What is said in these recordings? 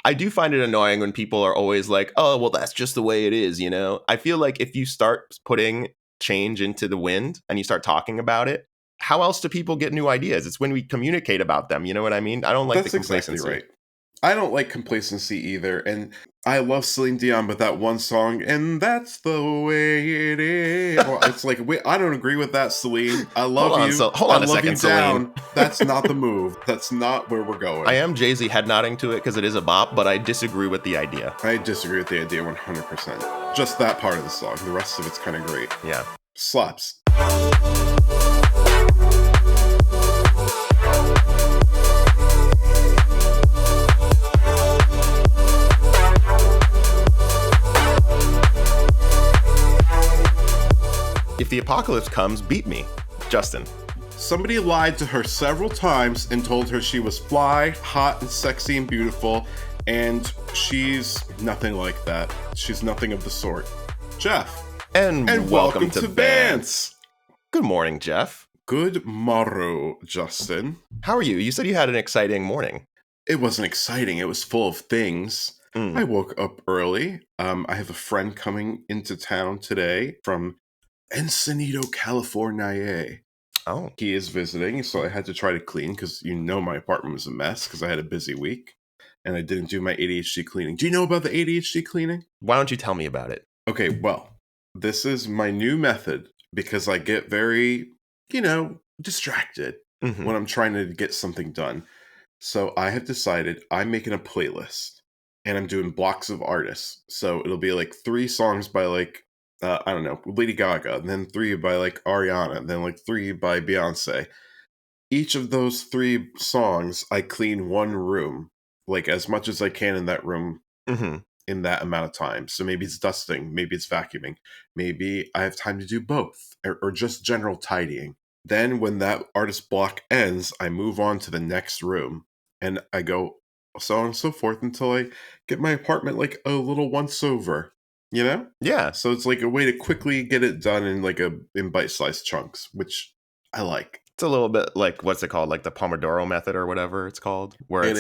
I do find it annoying when people are always like, oh, well, that's just the way it is, you know? I feel like if you start putting change into the wind and you start talking about it, how else do people get new ideas? It's when we communicate about them. You know what I mean? I don't like That's the exactly complacency. right. I don't like complacency either, and I love Celine Dion, but that one song, and that's the way it is. Well, it's like, wait, I don't agree with that, Celine. I love Hold on, you. hold on I a love second, you Celine. down. That's not the move. That's not where we're going. I am Jay-Z head nodding to it because it is a bop, but I disagree with the idea. I disagree with the idea 100%. Just that part of the song. The rest of it's kind of great. Yeah. Slaps. If the apocalypse comes, beat me. Justin. Somebody lied to her several times and told her she was fly, hot, and sexy and beautiful, and she's nothing like that. She's nothing of the sort. Geoff. And welcome to Bants. Good morning, Geoff. Good morrow, Justin. How are you? You said you had an exciting morning. It wasn't exciting. It was full of things. I woke up early. I have a friend coming into town today from Encinitas, California. Oh. He is visiting, so I had to try to clean because my apartment was a mess because I had a busy week and I didn't do my ADHD cleaning. Do you know about the ADHD cleaning? Why don't you tell me about it? Okay, well, this is my new method because I get very, distracted when I'm trying to get something done. So I have decided I'm making a playlist and I'm doing blocks of artists. So it'll be like 3 songs by I don't know, Lady Gaga, and then 3 by Ariana, and then 3 by Beyonce. Each of those 3 songs, I clean one room, as much as I can in that room in that amount of time. So maybe it's dusting, maybe it's vacuuming, maybe I have time to do both, or just general tidying. Then when that artist block ends, I move on to the next room, and I go so on and so forth until I get my apartment a little once over. You know? Yeah. So it's a way to quickly get it done in bite-sized chunks, which I like. It's a little bit what's it called? The Pomodoro method or whatever it's called? Where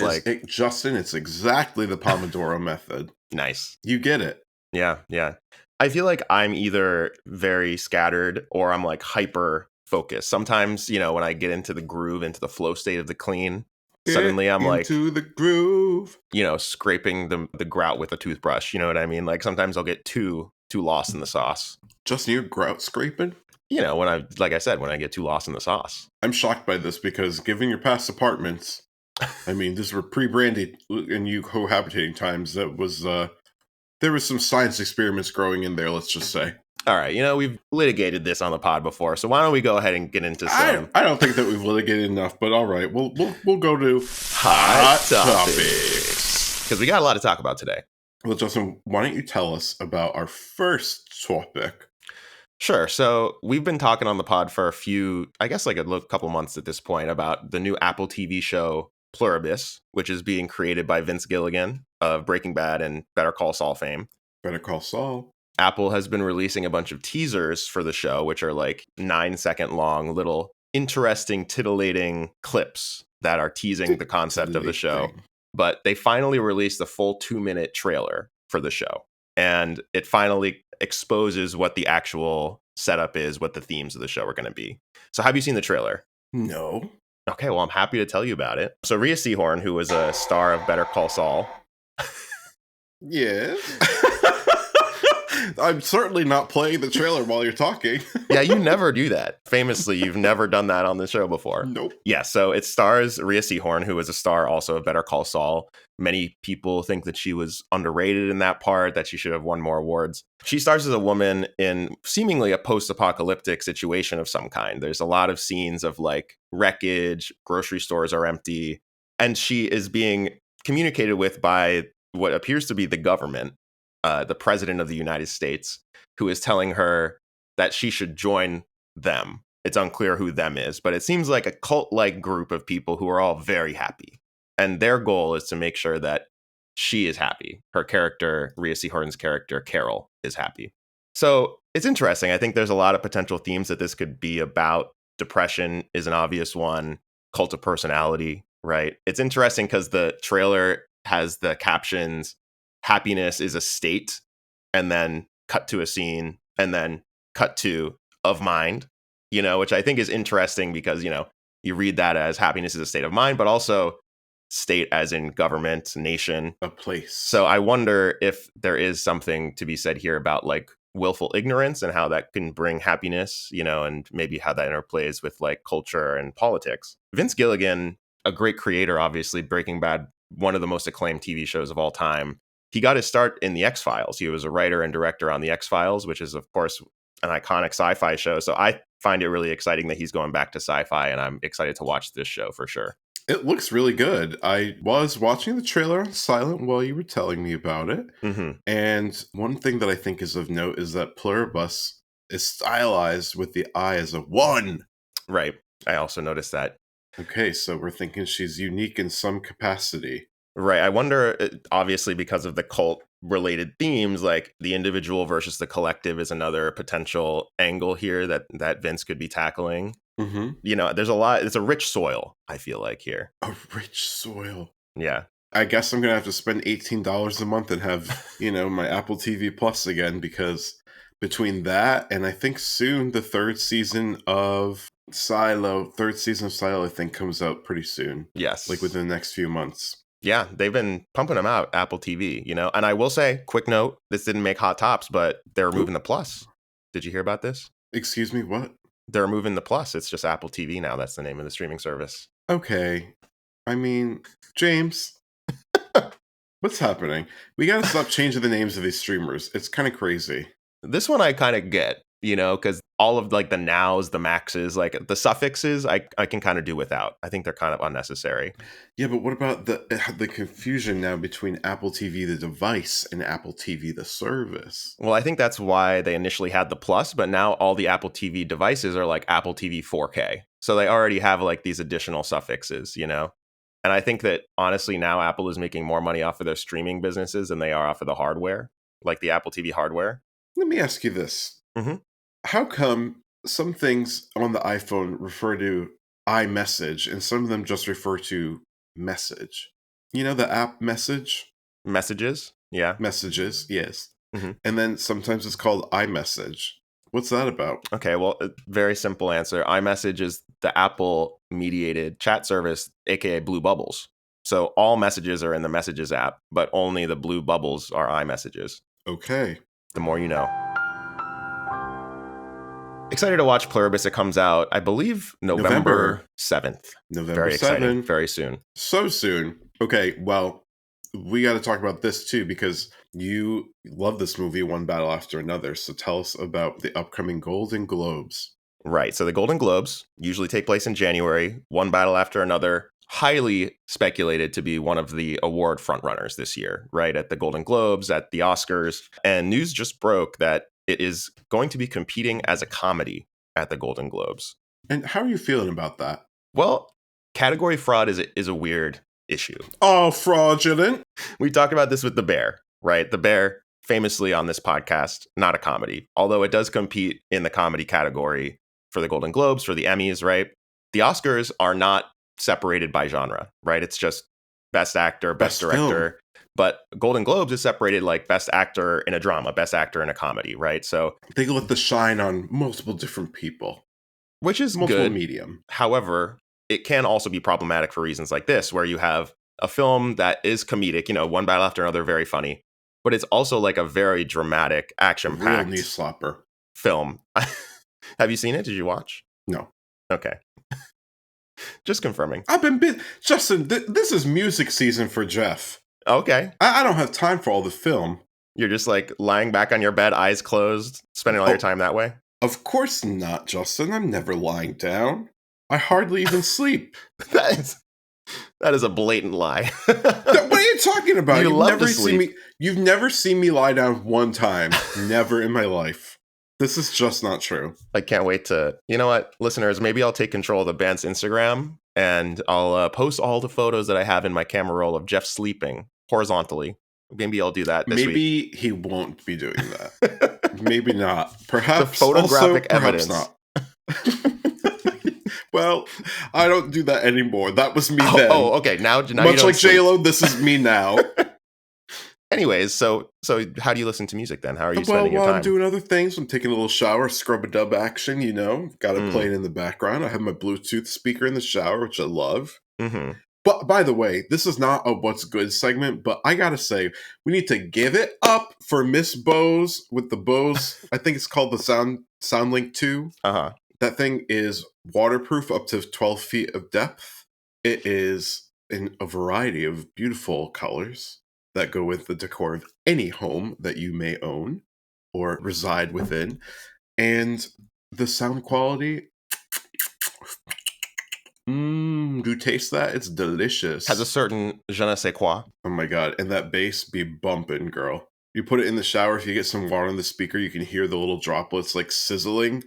Justin, it's exactly the Pomodoro method. Nice. You get it. Yeah, yeah. I feel like I'm either very scattered or I'm hyper focused. Sometimes, when I get into the groove, into the flow state of the clean, suddenly I'm into the groove, scraping the grout with a toothbrush. You know what I mean? Sometimes I'll get too lost in the sauce. Just your grout scraping? When I get too lost in the sauce. I'm shocked by this because given your past apartments, I mean, these were pre-brandy and you cohabitating times. That was there was some science experiments growing in there. Let's just say. All right, we've litigated this on the pod before, so why don't we go ahead and get into some... I don't think that we've litigated enough, but all right, we'll go to Hot Topics. Because we got a lot to talk about today. Well, Justin, why don't you tell us about our first topic? Sure. So we've been talking on the pod for a couple months at this point about the new Apple TV show Pluribus, which is being created by Vince Gilligan of Breaking Bad and Better Call Saul fame. Better Call Saul. Apple has been releasing a bunch of teasers for the show, which are 9-second long little interesting, titillating clips that are teasing the concept of the show. But they finally released the full 2-minute trailer for the show. And it finally exposes what the actual setup is, what the themes of the show are going to be. So have you seen the trailer? No. Okay, well, I'm happy to tell you about it. So Rhea Seehorn, who was a star of Better Call Saul. Yes. I'm certainly not playing the trailer while you're talking. Yeah, you never do that. Famously, you've never done that on the show before. Nope. Yeah, so it stars Rhea Seehorn, who is a star also of Better Call Saul. Many people think that she was underrated in that part, that she should have won more awards. She stars as a woman in seemingly a post-apocalyptic situation of some kind. There's a lot of scenes of wreckage, grocery stores are empty, and she is being communicated with by what appears to be the government. The president of the United States, who is telling her that she should join them. It's unclear who them is, but it seems like a cult-like group of people who are all very happy. And their goal is to make sure that she is happy. Her character, Rhea Seehorn's character, Carol, is happy. So it's interesting. I think there's a lot of potential themes that this could be about. Depression is an obvious one. Cult of personality, right? It's interesting because the trailer has the captions, happiness is a state, and then cut to a scene, and then cut to of mind, which I think is interesting because, you read that as happiness is a state of mind, but also state as in government, nation, a place. So I wonder if there is something to be said here about like willful ignorance and how that can bring happiness, and maybe how that interplays with like culture and politics. Vince Gilligan, a great creator, obviously, Breaking Bad, one of the most acclaimed TV shows of all time. He got his start in The X-Files. He was a writer and director on The X-Files, which is, of course, an iconic sci-fi show. So I find it really exciting that he's going back to sci-fi, and I'm excited to watch this show for sure. It looks really good. I was watching the trailer on silent while you were telling me about it. Mm-hmm. And one thing that I think is of note is that Pluribus is stylized with the eye as a 1. Right. I also noticed that. Okay, so we're thinking she's unique in some capacity. Right. I wonder, obviously, because of the cult-related themes, like the individual versus the collective is another potential angle here that Vince could be tackling. Mm-hmm. There's a lot. It's a rich soil, I feel like, here. A rich soil. Yeah. I guess I'm going to have to spend $18 a month and have, my Apple TV Plus again, because between that and I think soon the third season of Silo, I think comes out pretty soon. Yes. Like within the next few months. Yeah, they've been pumping them out, Apple TV, And I will say, quick note, this didn't make Hot Tops, but they're removing the Plus. Did you hear about this? Excuse me, what? They're removing the Plus. It's just Apple TV now. That's the name of the streaming service. Okay. I mean, James, what's happening? We got to stop changing the names of these streamers. It's kind of crazy. This one I kind of get, because all of like the nows, the maxes, like the suffixes, I can kind of do without. I think they're kind of unnecessary. Yeah, but what about the confusion now between Apple TV, the device, and Apple TV, the service? Well, I think that's why they initially had the Plus, but now all the Apple TV devices are like Apple TV 4K. So they already have like these additional suffixes, And I think that honestly now Apple is making more money off of their streaming businesses than they are off of the hardware, like the Apple TV hardware. Let me ask you this. Mm-hmm. How come some things on the iPhone refer to iMessage and some of them just refer to message? The app message? Messages? Yeah. Messages, yes. Mm-hmm. And then sometimes it's called iMessage. What's that about? Okay, well, very simple answer. iMessage is the Apple mediated chat service, aka Blue Bubbles. So all messages are in the Messages app, but only the Blue Bubbles are iMessages. Okay. The more you know. Excited to watch Pluribus. It comes out, I believe, November 7th. November very 7th. Exciting. Very soon. So soon. Okay, well, we got to talk about this too, because you love this movie, One Battle After Another. So tell us about the upcoming Golden Globes. Right. So the Golden Globes usually take place in January. One Battle After Another, highly speculated to be one of the award frontrunners this year, right? At the Golden Globes, at the Oscars. And news just broke that it is going to be competing as a comedy at the Golden Globes. And how are you feeling about that? Well, category fraud is a weird issue. Oh, fraudulent. We talked about this with The Bear, right? The Bear, famously on this podcast, not a comedy, although it does compete in the comedy category for the Golden Globes, for the Emmys, right? The Oscars are not separated by genre, right? It's just Best Actor, Best Director. Film. But Golden Globes is separated like Best Actor in a drama, Best Actor in a comedy, right? So they let the shine on multiple different people. Which is multiple good. Medium. However, it can also be problematic for reasons like this, where you have a film that is comedic, One Battle After Another, very funny, but it's also like a very dramatic, action-packed real knee slapper film. Have you seen it? Did you watch? No. Okay. Just confirming. I've been busy. Justin, this is music season for Geoff. Okay. I don't have time for all the film. You're just like lying back on your bed, eyes closed, spending all your time that way? Of course not, Justin. I'm never lying down. I hardly even sleep. That is a blatant lie. What are you talking about? You love to sleep. You've never seen me lie down one time. Never in my life. This is just not true. I can't wait to, you know what, listeners, maybe I'll take control of the band's Instagram and I'll post all the photos that I have in my camera roll of Geoff sleeping horizontally. Maybe I'll do that this week. Maybe he won't be doing that. Maybe not. Perhaps the photographic also, evidence. Perhaps not. Well, I don't do that anymore. That was me Oh, then. okay. Now you Much don't like sleep. J-Lo, this is me now. Anyways, so how do you listen to music then? How are you Well, spending your while I'm time? doing other things, I'm taking a little shower, scrub-a-dub action, got it Mm. playing in the background. I have my Bluetooth speaker in the shower, which I love. Mm-hmm. But by the way, this is not a What's Good segment, but I gotta say, we need to give it up for Miss Bose with the Bose. I think it's called the SoundLink 2. Uh-huh. That thing is waterproof up to 12 feet of depth. It is in a variety of beautiful colors that go with the decor of any home that you may own or reside within. And the sound quality, do you taste that? It's delicious. Has a certain je ne sais quoi. Oh my god, and that bass be bumping, girl. You put it in the shower, if you get some water on the speaker, you can hear the little droplets like sizzling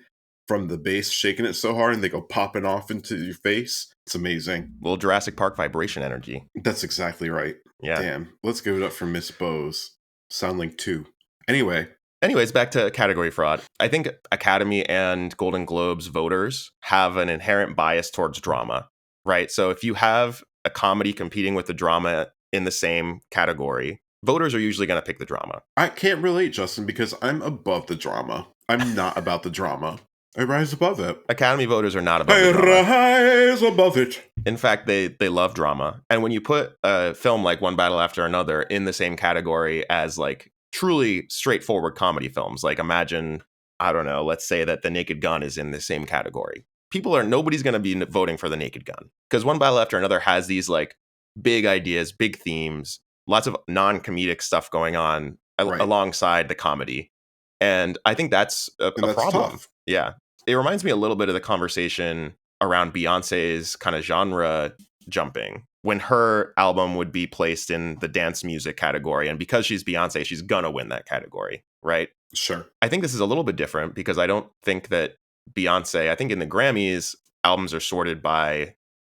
from the bass shaking it so hard, and they go popping off into your face. It's amazing. Little Jurassic Park vibration energy. That's exactly right. Yeah. Damn. Let's give it up for Miss Bose. SoundLink 2. Anyways, back to category fraud. I think Academy and Golden Globes voters have an inherent bias towards drama, right? So if you have a comedy competing with the drama in the same category, voters are usually going to pick the drama. I can't relate, Justin, because I'm above the drama. I'm not about the drama. I rise above it. Academy voters are not above the drama. I rise above it. In fact, they love drama. And when you put a film like One Battle After Another in the same category as like truly straightforward comedy films, like imagine, I don't know, let's say that The Naked Gun is in the same category. Nobody's going to be voting for The Naked Gun because One Battle After Another has these like big ideas, big themes, lots of non-comedic stuff going on alongside the comedy. And I think that's a problem. Tough. Yeah. It reminds me a little bit of the conversation around Beyonce's kind of genre jumping when her album would be placed in the dance music category. And because she's Beyonce, she's going to win that category, right? Sure. I think this is a little bit different because I don't think that Beyonce, I think in the Grammys, albums are sorted by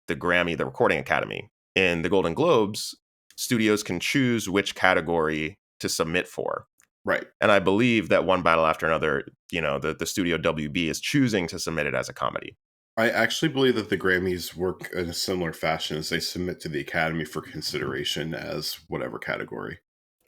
the Recording Academy. In the Golden Globes, studios can choose which category to submit for. Right. And I believe that One Battle After Another, the studio WB is choosing to submit it as a comedy. I actually believe that the Grammys work in a similar fashion as they submit to the Academy for consideration as whatever category.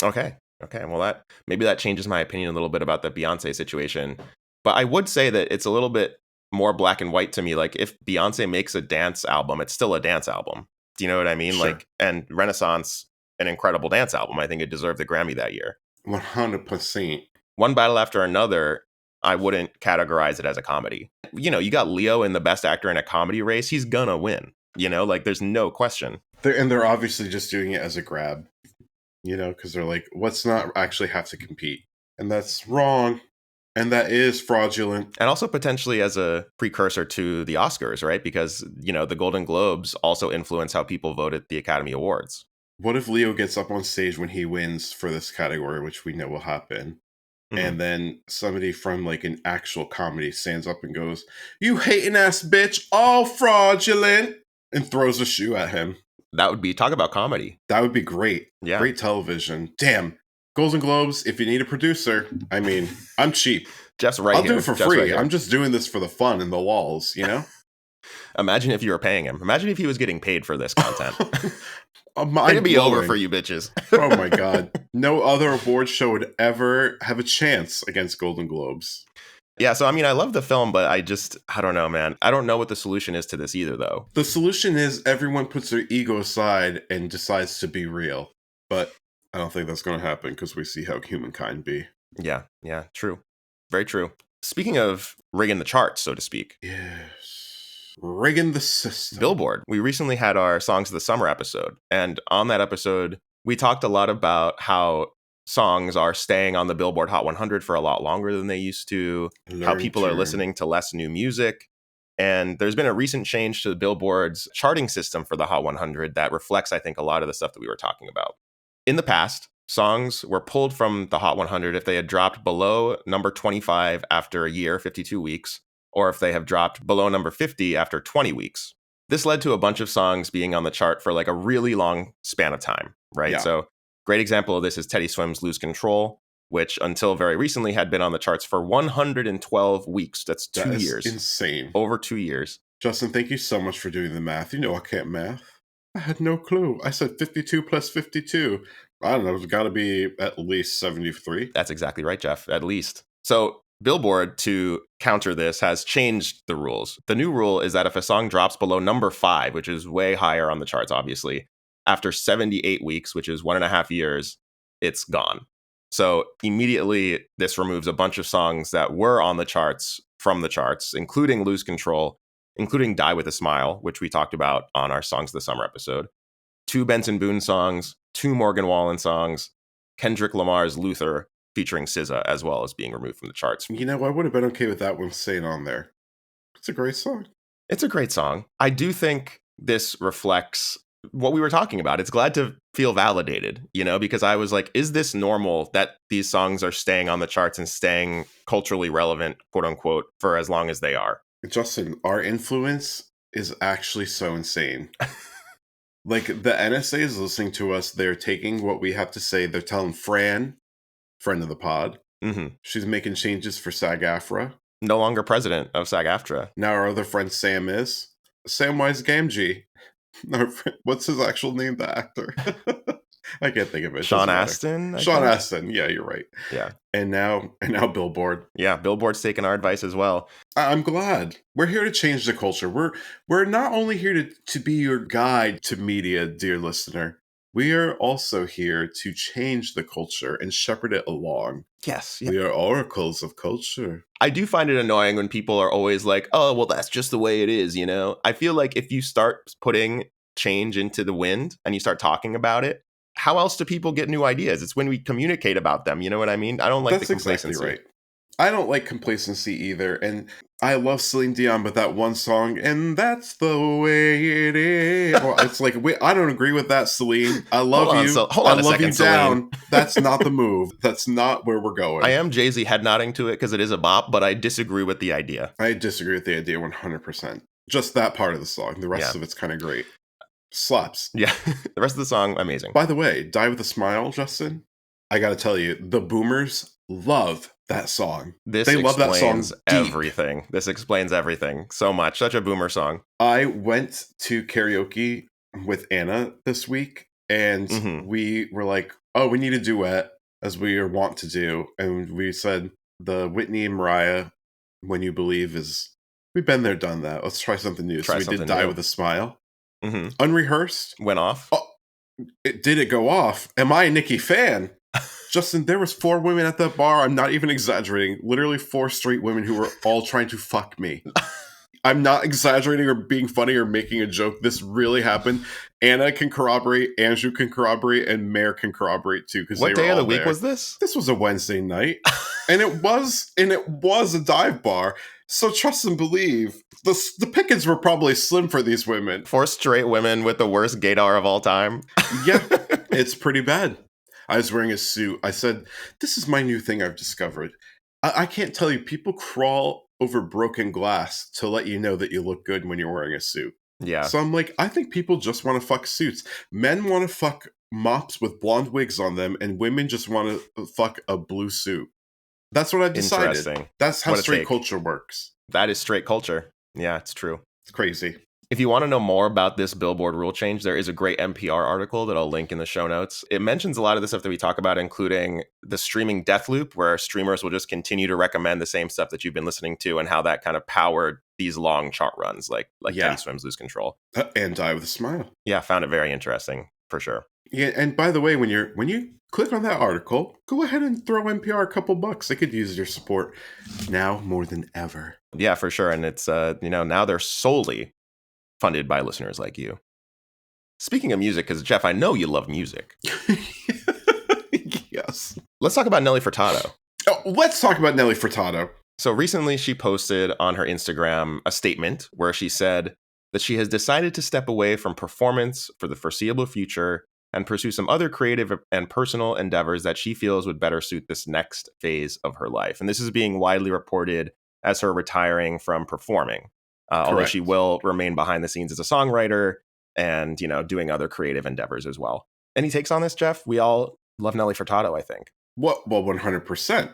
Okay. Well, maybe that changes my opinion a little bit about the Beyonce situation. But I would say that it's a little bit more black and white to me. Like if Beyonce makes a dance album, it's still a dance album. Do you know what I mean? Sure. Like, and Renaissance, an incredible dance album. I think it deserved the Grammy that year. 100%. One Battle After Another, I wouldn't categorize it as a comedy. You got Leo in the best actor in a comedy race. He's gonna win. Like there's no question. They're obviously just doing it as a grab, because they're like, let's not actually have to compete. And that's wrong. And that is fraudulent. And also potentially as a precursor to the Oscars, right? Because, the Golden Globes also influence how people vote at the Academy Awards. What if Leo gets up on stage when he wins for this category, which we know will happen, and then somebody from like an actual comedy stands up and goes, "You hating ass bitch, all fraudulent," and throws a shoe at him? That would be, talk about comedy. That would be great. Yeah. Great television. Damn. Golden Globes, if you need a producer, I'm cheap. Jeff's right I'll here. do it for free. I'm just doing this for the fun and the lulz, Imagine if you were paying him. Imagine if he was getting paid for this content. It'd be over for you bitches. Oh my God. No other award show would ever have a chance against Golden Globes. Yeah, so I love the film, but I don't know, man. I don't know what the solution is to this either, though. The solution is everyone puts their ego aside and decides to be real. But I don't think that's going to happen because we see how humankind be. Yeah, true. Very true. Speaking of rigging the charts, so to speak. Yes. Rigging the system. Billboard. We recently had our Songs of the Summer episode. And on that episode, we talked a lot about how songs are staying on the Billboard Hot 100 for a lot longer than they used to, how people are listening to less new music. And there's been a recent change to the Billboard's charting system for the Hot 100 that reflects, I think, a lot of the stuff that we were talking about. In the past, songs were pulled from the Hot 100 if they had dropped below number 25 after a year, 52 weeks, or if they have dropped below number 50 after 20 weeks. This led to a bunch of songs being on the chart for like a really long span of time, right? Yeah. So great example of this is Teddy Swims' Lose Control, which until very recently had been on the charts for 112 weeks. That's 2 years. Insane. Over 2 years. Justin, thank you so much for doing the math. You know I can't math. I had no clue. I said 52 plus 52. I don't know. It's got to be at least 73. That's exactly right, Geoff, at least. So Billboard, to counter this, has changed the rules. The new rule is that if a song drops below number 5, which is way higher on the charts, obviously, after 78 weeks, which is 1.5 years, it's gone. So immediately, this removes a bunch of songs that were on the charts from the charts, including Lose Control, including Die With a Smile, which we talked about on our Songs of the Summer episode, 2 Benson Boone songs, 2 Morgan Wallen songs, Kendrick Lamar's Luther featuring SZA, as well as being removed from the charts. You know, I would have been okay with that one staying on there. It's a great song. It's a great song. I do think this reflects what we were talking about. It's glad to feel validated, because I was like, is this normal that these songs are staying on the charts and staying culturally relevant, quote unquote, for as long as they are? Justin, our influence is actually so insane. Like, the NSA is listening to us. They're taking what we have to say. They're telling Fran, friend of the pod, she's making changes for SAG-AFTRA. No longer president of SAG-AFTRA. Now our other friend Sam is. Samwise Gamgee. What's his actual name, the actor? I can't think of it. Sean Astin? Sean Astin. Yeah, you're right. Yeah. And now Billboard. Yeah, Billboard's taking our advice as well. I'm glad. We're here to change the culture. We're not only here to be your guide to media, dear listener. We are also here to change the culture and shepherd it along. Yes. Yeah. We are oracles of culture. I do find it annoying when people are always like, oh, well, that's just the way it is, I feel like if you start putting change into the wind and you start talking about it, how else do people get new ideas? It's when we communicate about them. You know what I mean? I don't like the complacency. Exactly right. I don't like complacency either. And I love Celine Dion, but that one song, and that's the way it is. Well, it's like, wait, I don't agree with that, Celine. I love you. Hold on I a love second, you Celine. down. That's not the move. That's not where we're going. I am Jay-Z head nodding to it because it is a bop, but I disagree with the idea. I disagree with the idea 100%. Just that part of the song. The rest of it's kind of great. Slaps. Yeah. The rest of the song, amazing. By the way, Die With a Smile, Justin. I got to tell you, the boomers love that song. They love that song everything. This explains everything so much. Such a boomer song. I went to karaoke with Anna this week, and we were like, oh, we need a duet, as we are wont to do. And we said the Whitney and Mariah, When You Believe is, we've been there, done that. Let's try something new. So we did Die With a Smile. Unrehearsed. Went off. Oh, did it go off? Am I a Nicki fan? Justin, there was 4 women at that bar. I'm not even exaggerating. Literally 4 straight women who were all trying to fuck me. I'm not exaggerating or being funny or making a joke. This really happened. Anna can corroborate, Andrew can corroborate, and Mare can corroborate too. What day of the week was this? This was a Wednesday night, and it was a dive bar. So trust and believe, the pickings were probably slim for these women. 4 straight women with the worst gaydar of all time. Yeah, it's pretty bad. I was wearing a suit. I said, this is my new thing I've discovered. I can't tell you, people crawl over broken glass to let you know that you look good when you're wearing a suit. Yeah. So I'm like, I think people just want to fuck suits. Men want to fuck mops with blonde wigs on them, and women just want to fuck a blue suit. That's what I've decided. Interesting. That's how straight culture works. That is straight culture. Yeah, it's true. It's crazy. If you want to know more about this Billboard rule change, there is a great NPR article that I'll link in the show notes. It mentions a lot of the stuff that we talk about, including the streaming death loop, where streamers will just continue to recommend the same stuff that you've been listening to, and how that kind of powered these long chart runs, like Teddy Swims Lose Control. And Die With a Smile. Yeah, found it very interesting, for sure. Yeah, and by the way, when you click on that article, go ahead and throw NPR a couple bucks. They could use your support now more than ever. Yeah, for sure. And it's now they're solely funded by listeners like you. Speaking of music, because Geoff, I know you love music. Yes. Let's talk about Nelly Furtado. Oh, let's talk about Nelly Furtado. So recently she posted on her Instagram a statement where she said that she has decided to step away from performance for the foreseeable future and pursue some other creative and personal endeavors that she feels would better suit this next phase of her life. And this is being widely reported as her retiring from performing. Although she will remain behind the scenes as a songwriter and, doing other creative endeavors as well. Any takes on this, Geoff? We all love Nelly Furtado, I think. Well, 100%.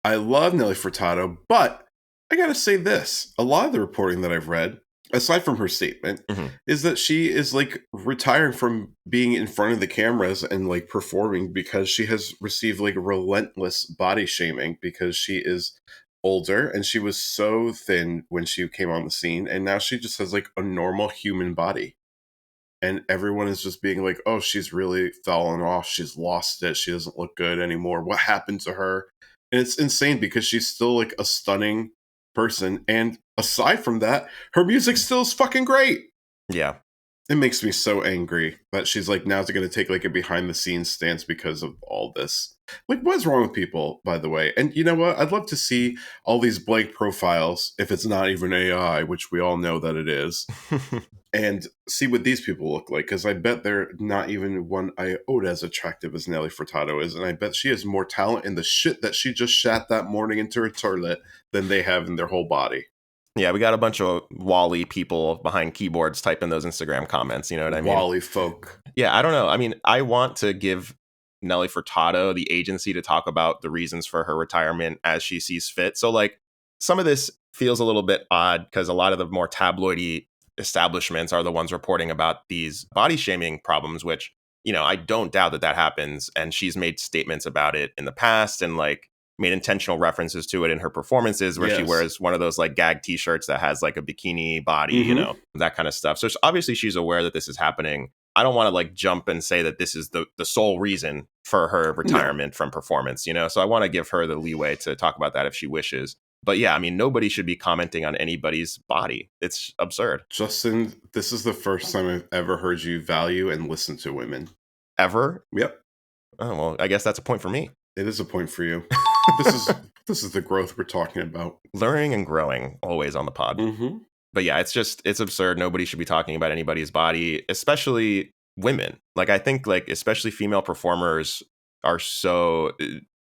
I love Nelly Furtado, but I got to say this. A lot of the reporting that I've read aside from her statement, Mm-hmm. is that she is like retiring from being in front of the cameras and like performing because she has received like relentless body shaming because she is older and she was so thin when she came on the scene, and now she just has like a normal human body. And everyone is just being like, oh, she's really fallen off. She's lost it. She doesn't look good anymore. What happened to her? And it's insane because she's still like a stunning person. And aside from that, her music still is fucking great. Yeah. It makes me so angry that she's like now going to take like a behind the scenes stance because of all this. Like, what's wrong with people, by the way? And you know what? I'd love to see all these blank profiles, if it's not even AI, which we all know that it is, and see what these people look like. Because I bet they're not even one iota as attractive as Nelly Furtado is. And I bet she has more talent in the shit that she just shat that morning into her toilet than they have in their whole body. Yeah, we got a bunch of Wally people behind keyboards typing those Instagram comments. You know what I mean? Wally folk. Yeah, I don't know. I mean, I want to give Nelly Furtado the agency to talk about the reasons for her retirement as she sees fit. So, like, some of this feels a little bit odd because a lot of the more tabloidy establishments are the ones reporting about these body shaming problems, which, you know, I don't doubt that that happens. And she's made statements about it in the past and, like, made intentional references to it in her performances where she wears one of those like gag t-shirts that has like a bikini body, you know, that kind of stuff. So obviously she's aware that this is happening. I don't want to like jump and say that this is the sole reason for her retirement from performance, you know? So I want to give her the leeway to talk about that if she wishes. But yeah, I mean, nobody should be commenting on anybody's body. It's absurd. Justin, this is the first time I've ever heard you value and listen to women. Ever? Yep. Oh, well, I guess that's a point for me. It is a point for you. This is the growth we're talking about. Learning and growing always on the pod. Mm-hmm. But yeah, it's absurd. Nobody should be talking about anybody's body, especially women. Like, I think like especially female performers are so,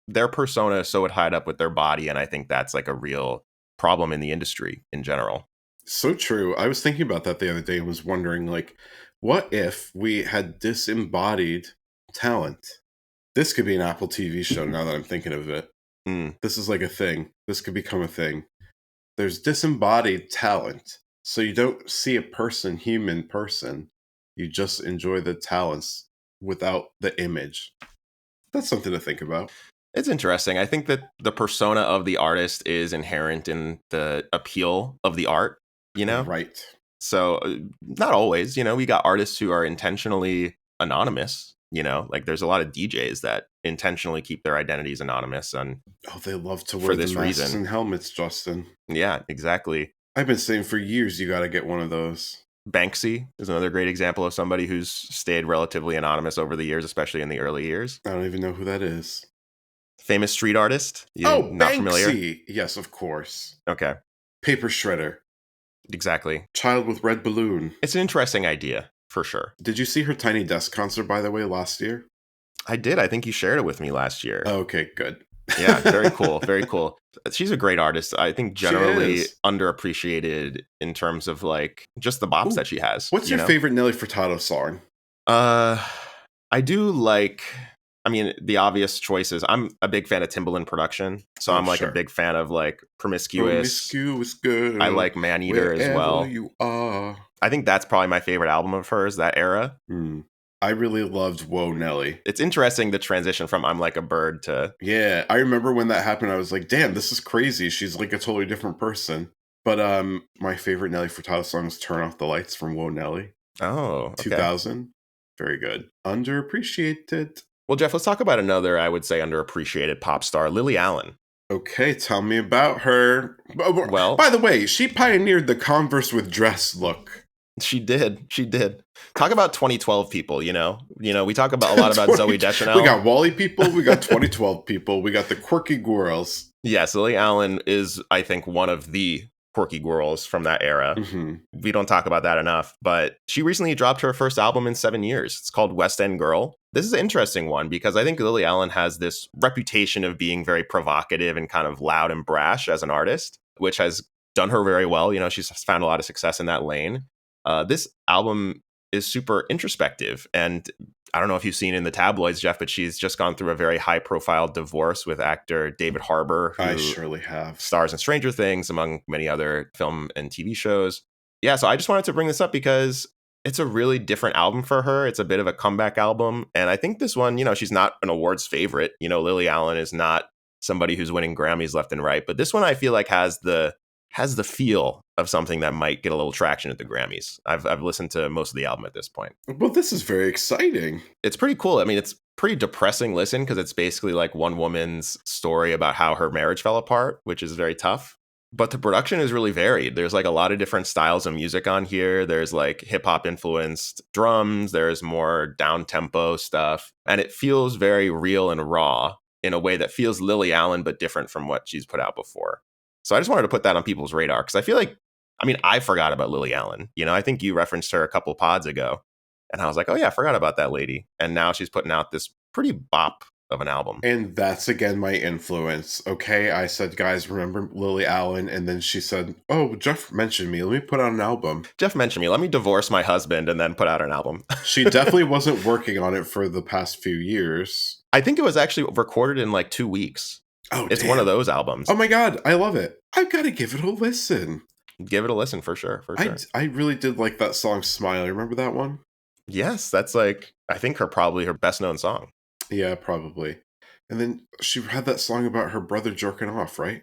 their persona is so tied up with their body. And I think that's like a real problem in the industry in general. So true. I was thinking about that the other day and was wondering, like, what if we had disembodied talent? This could be an Apple TV show now that I'm thinking of it. This is like a thing. This could become a thing. There's disembodied talent. So you don't see a person, human person. You just enjoy the talents without the image. That's something to think about. It's interesting. I think that the persona of the artist is inherent in the appeal of the art, you know? Right. So not always, you know, we got artists who are intentionally anonymous. You know, like there's a lot of DJs that intentionally keep their identities anonymous, and they love to wear the masks and helmets, Justin. Yeah, exactly. I've been saying for years you got to get one of those. Banksy is another great example of somebody who's stayed relatively anonymous over the years, especially in the early years. I don't even know who that is. Famous street artist? Not Banksy. Familiar? Yes, of course. Okay. Paper shredder. Exactly. Child with red balloon. It's an interesting idea. For sure. Did you see her Tiny Desk concert, by the way, last year? I did. I think you shared it with me last year. Okay, good. Yeah, very cool. Very cool. She's a great artist. I think generally underappreciated in terms of like just the bops that she has. What's your favorite Nelly Furtado song? I do like, I mean, the obvious choices. I'm a big fan of Timbaland production. So I'm like a big fan of like Promiscuous Girl. I like Maneater as well. You are. I think that's probably my favorite album of hers, that era. I really loved Whoa Nelly. It's interesting the transition from I'm Like a Bird to... Yeah, I remember when that happened, I was like, damn, this is crazy. She's like a totally different person. But my favorite Nelly Furtado song is Turn Off the Lights from Whoa Nelly. Oh, okay. 2000. Very good. Underappreciated. Well, Geoff, let's talk about another, I would say, underappreciated pop star, Lily Allen. Okay, tell me about her. Well, by the way, she pioneered the Converse with dress look. She did. Talk about 2012 people, you know? We talk about a lot about Zooey Deschanel. We got Wally people, we got 2012 people, we got the quirky girls. Yes, Lily Allen is, I think, one of the quirky girls from that era. We don't talk about that enough, but she recently dropped her first album in 7 years. It's called West End Girl. This is an interesting one because I think Lily Allen has this reputation of being very provocative and kind of loud and brash as an artist, which has done her very well. You know, she's found a lot of success in that lane. This album is super introspective, and I don't know if you've seen in the tabloids, Geoff, but she's just gone through a very high-profile divorce with actor David Harbour, who I surely have. stars in Stranger Things, among many other film and TV shows. Yeah, so I just wanted to bring this up because it's a really different album for her. It's a bit of a comeback album. And I think this one, she's not an awards favorite. Lily Allen is not somebody who's winning Grammys left and right. But this one I feel like has the feel of something that might get a little traction at the Grammys. I've listened to most of the album at this point. Well, this is very exciting. It's pretty cool. I mean, it's pretty depressing listen because it's basically like one woman's story about how her marriage fell apart, which is very tough. But the production is really varied. There's like a lot of different styles of music on here. There's like hip hop influenced drums. There's more down tempo stuff. And it feels very real and raw in a way that feels Lily Allen, but different from what she's put out before. So I just wanted to put that on people's radar because I feel like, I forgot about Lily Allen. I think you referenced her a couple pods ago. And I was like, oh yeah, I forgot about that lady. And now she's putting out this pretty bop of an album. And that's again my influence. Okay, I said, guys, remember Lily Allen? And then she said, oh, Geoff mentioned me. Let me put out an album. Geoff mentioned me. Let me divorce my husband and then put out an album. She definitely wasn't working on it for the past few years. I think it was actually recorded in like 2 weeks. Oh, it's damn. One of those albums. Oh my God, I love it. I've got to give it a listen. Give it a listen for sure. I really did like that song Smile. Remember that one? Yes, that's like, I think probably her best known song. Yeah, probably. And then she had that song about her brother jerking off, right?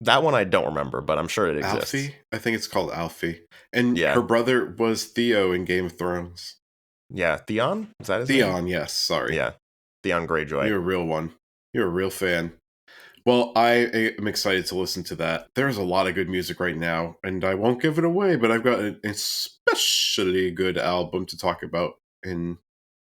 That one I don't remember, but I'm sure it exists. Alfie? I think it's called Alfie. And her brother was Theo in Game of Thrones. Yeah, Theon? Is that his Theon, name? yes, sorry. Yeah, Theon Greyjoy. You're a real one. You're a real fan. Well, I am excited to listen to that. There's a lot of good music right now, and I won't give it away, but I've got an especially good album to talk about in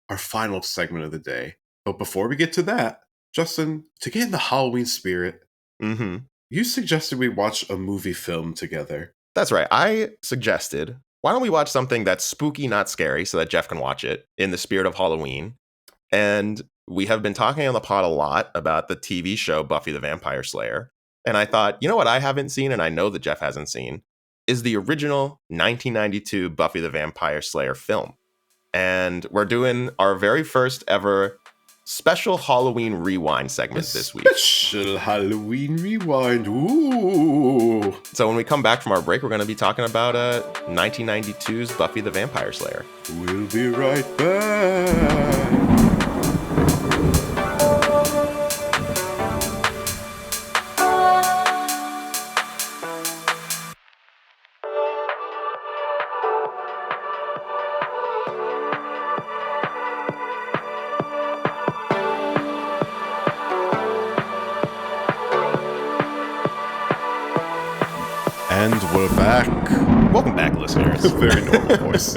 our final segment of the day. But before we get to that, Justin, to get in the Halloween spirit, you suggested we watch a movie film together. That's right. I suggested, why don't we watch something that's spooky, not scary, so that Geoff can watch it in the spirit of Halloween. And we have been talking on the pod a lot about the TV show Buffy the Vampire Slayer. And I thought, you know what I haven't seen, and I know that Geoff hasn't seen, is the original 1992 Buffy the Vampire Slayer film. And we're doing our very first ever special Halloween rewind segment this week. Special Halloween rewind. Ooh. So when we come back from our break, we're going to be talking about 1992's Buffy the Vampire Slayer. We'll be right back. And we're back. Welcome back, listeners. Very normal voice.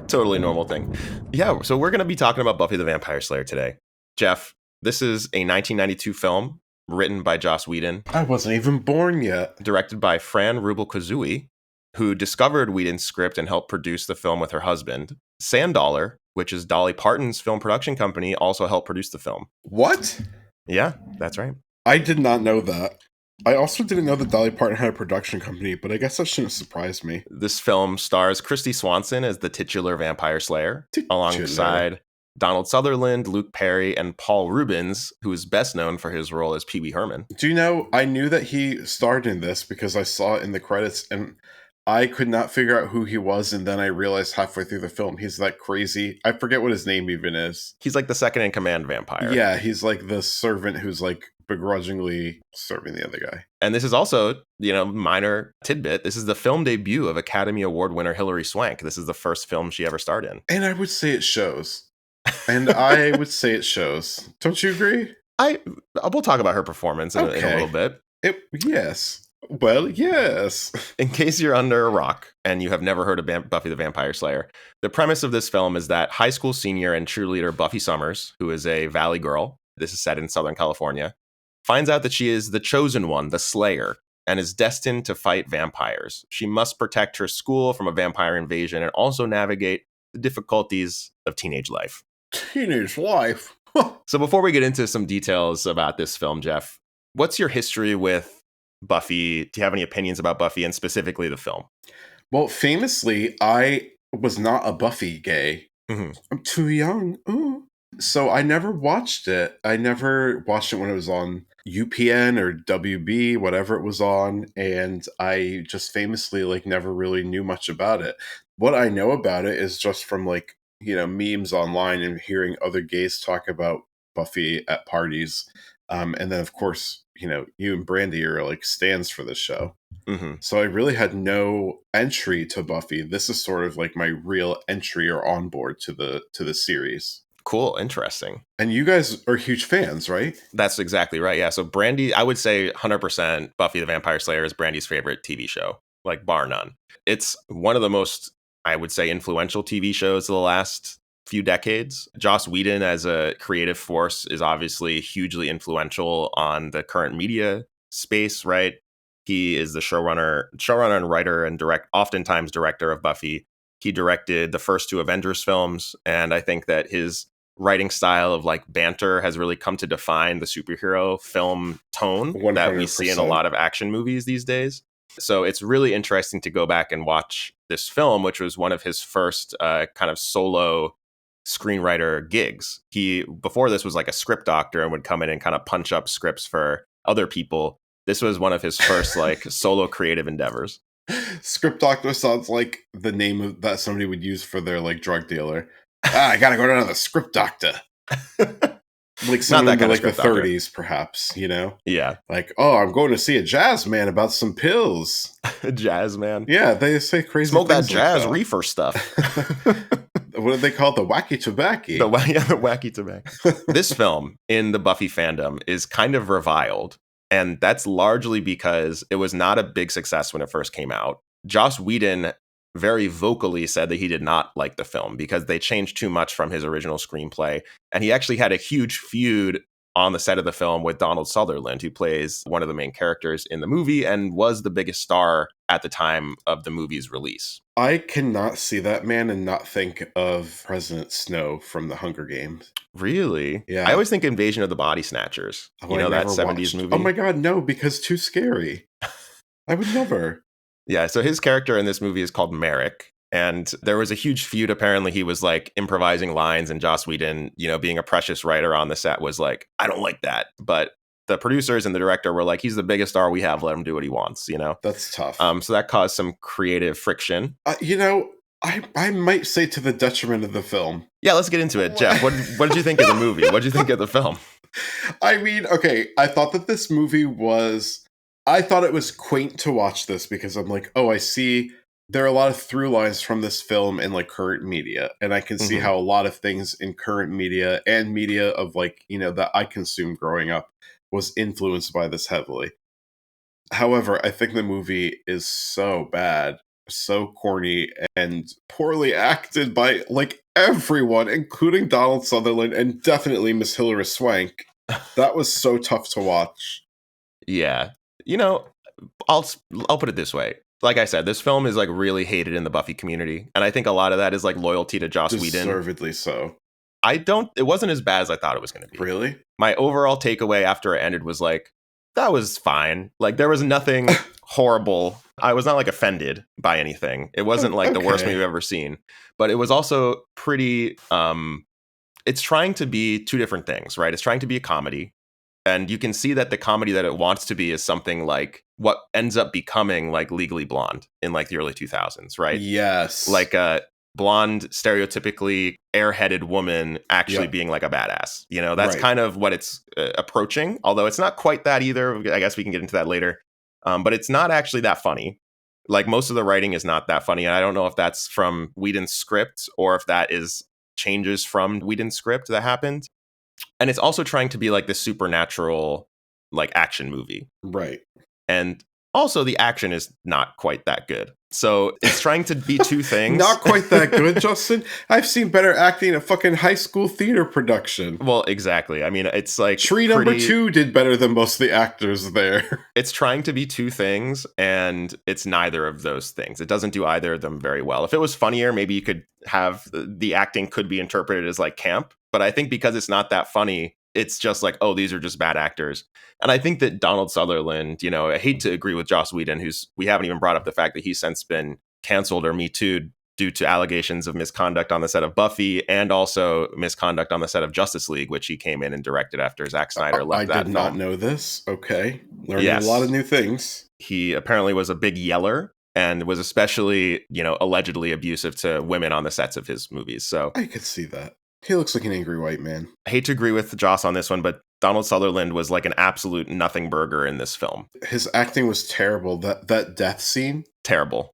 Totally normal thing. Yeah, so we're going to be talking about Buffy the Vampire Slayer today. Geoff, this is a 1992 film written by Joss Whedon. I wasn't even born yet. Directed by Fran Rubel-Kuzui, who discovered Whedon's script and helped produce the film with her husband. Sandollar, which is Dolly Parton's film production company, also helped produce the film. What? Yeah, that's right. I did not know that. I also didn't know that Dolly Parton had a production company, but I guess that shouldn't surprise me. This film stars Christy Swanson as the titular vampire slayer, alongside Donald Sutherland, Luke Perry, and Paul Reubens, who is best known for his role as Pee Wee Herman. Do you know, I knew that he starred in this because I saw it in the credits, and I could not figure out who he was, and then I realized halfway through the film, he's that crazy. I forget what his name even is. He's like the second in command vampire. Yeah, he's like the servant who's like begrudgingly serving the other guy. And this is also, minor tidbit. This is the film debut of Academy Award winner Hilary Swank. This is the first film she ever starred in. And I would say it shows. I would say it shows. Don't you agree? We'll talk about her performance in a little bit. Yes. Well, yes. In case you're under a rock and you have never heard of Buffy the Vampire Slayer, the premise of this film is that high school senior and cheerleader Buffy Summers, who is a Valley girl, this is set in Southern California, finds out that she is the chosen one, the Slayer, and is destined to fight vampires. She must protect her school from a vampire invasion and also navigate the difficulties of teenage life. Teenage life? So before we get into some details about this film, Geoff, what's your history with Buffy? Do you have any opinions about Buffy and specifically the film? Well, famously, I was not a Buffy gay. Mm-hmm. I'm too young. Ooh. So I never watched it. I never watched it when it was on UPN or WB, whatever it was on, and I just famously like never really knew much about it. What I know about it is just from like, memes online and hearing other gays talk about Buffy at parties. And then of course, you and Brandy are like stands for the show. Mm-hmm. So I really had no entry to Buffy. This is sort of like my real entry or onboard to the series. Cool. Interesting. And you guys are huge fans, right? That's exactly right. Yeah. So Brandy, I would say 100% Buffy the Vampire Slayer is Brandy's favorite TV show, like bar none. It's one of the most, I would say, influential TV shows of the last few decades. Joss Whedon as a creative force is obviously hugely influential on the current media space, right? He is the showrunner and writer and oftentimes director of Buffy. He directed the first two Avengers films, and I think that his writing style of like banter has really come to define the superhero film tone 100%. That we see in a lot of action movies these days. So it's really interesting to go back and watch this film, which was one of his first kind of solo screenwriter gigs. He, before this, was like a script doctor and would come in and kind of punch up scripts for other people. This was one of his first like solo creative endeavors. Script doctor sounds like the name that somebody would use for their like drug dealer. I gotta go to the script doctor. Like someone in like the 30s, perhaps, Yeah. Like, oh, I'm going to see a jazz man about some pills. Jazz man? Yeah, they say crazy Smoke things that jazz like that. reefer stuff. What do they call it? The wacky tobacco. The wacky tobacco. This film in the Buffy fandom is kind of reviled. And that's largely because it was not a big success when it first came out. Joss Whedon very vocally said that he did not like the film because they changed too much from his original screenplay. And he actually had a huge feud on the set of the film with Donald Sutherland, who plays one of the main characters in the movie and was the biggest star at the time of the movie's release. I cannot see that man and not think of President Snow from the Hunger Games. Really? Yeah. I always think Invasion of the Body Snatchers. Oh, you know, that 70s movie? Oh my God, no, because too scary. I would never. Yeah, so his character in this movie is called Merrick. And there was a huge feud. Apparently, he was like improvising lines, and Joss Whedon, being a precious writer on the set, was like, I don't like that. But the producers and the director were like, he's the biggest star we have. Let him do what he wants, That's tough. So that caused some creative friction. I might say to the detriment of the film. Yeah, let's get into it. Geoff, what did you think of the movie? What did you think of the film? I mean, okay, I thought that this movie I thought it was quaint to watch this because I'm like, oh, I see there are a lot of through lines from this film in like current media. And I can see how a lot of things in current media and media of like, that I consumed growing up was influenced by this heavily. However, I think the movie is so bad, so corny, and poorly acted by like everyone, including Donald Sutherland and definitely Miss Hilary Swank. That was so tough to watch. Yeah. I'll put it this way. Like I said, this film is like really hated in the Buffy community. And I think a lot of that is like loyalty to Joss Whedon. Deservedly so. It wasn't as bad as I thought it was going to be. Really? My overall takeaway after it ended was like, that was fine. Like there was nothing horrible. I was not like offended by anything. It wasn't like the worst movie I've ever seen. But it was also pretty, it's trying to be two different things, right? It's trying to be a comedy. And you can see that the comedy that it wants to be is something like what ends up becoming like Legally Blonde in like the early 2000s, right? Yes. Like a blonde, stereotypically airheaded woman actually being like a badass. That's kind of what it's approaching. Although it's not quite that either. I guess we can get into that later. But it's not actually that funny. Like most of the writing is not that funny. And I don't know if that's from Whedon's script or if that is changes from Whedon's script that happened. And it's also trying to be like this supernatural, like action movie. Right. And also the action is not quite that good. So it's trying to be two things. Not quite that good, Justin. I've seen better acting in a fucking high school theater production. Well, exactly. I mean, it's like Tree Number 2 did better than most of the actors there. It's trying to be two things, and it's neither of those things. It doesn't do either of them very well. If it was funnier, maybe you could have the acting could be interpreted as like camp. But I think because it's not that funny, it's just like, oh, these are just bad actors. And I think that Donald Sutherland, I hate to agree with Joss Whedon, we haven't even brought up the fact that he's since been canceled or Me Too'd due to allegations of misconduct on the set of Buffy and also misconduct on the set of Justice League, which he came in and directed after Zack Snyder left that film. I did not know this. Okay. Learning Yes. a lot of new things. He apparently was a big yeller and was especially, allegedly abusive to women on the sets of his movies. So I could see that. He looks like an angry white man. I hate to agree with Joss on this one, but Donald Sutherland was like an absolute nothing burger in this film. His acting was terrible. That death scene? Terrible.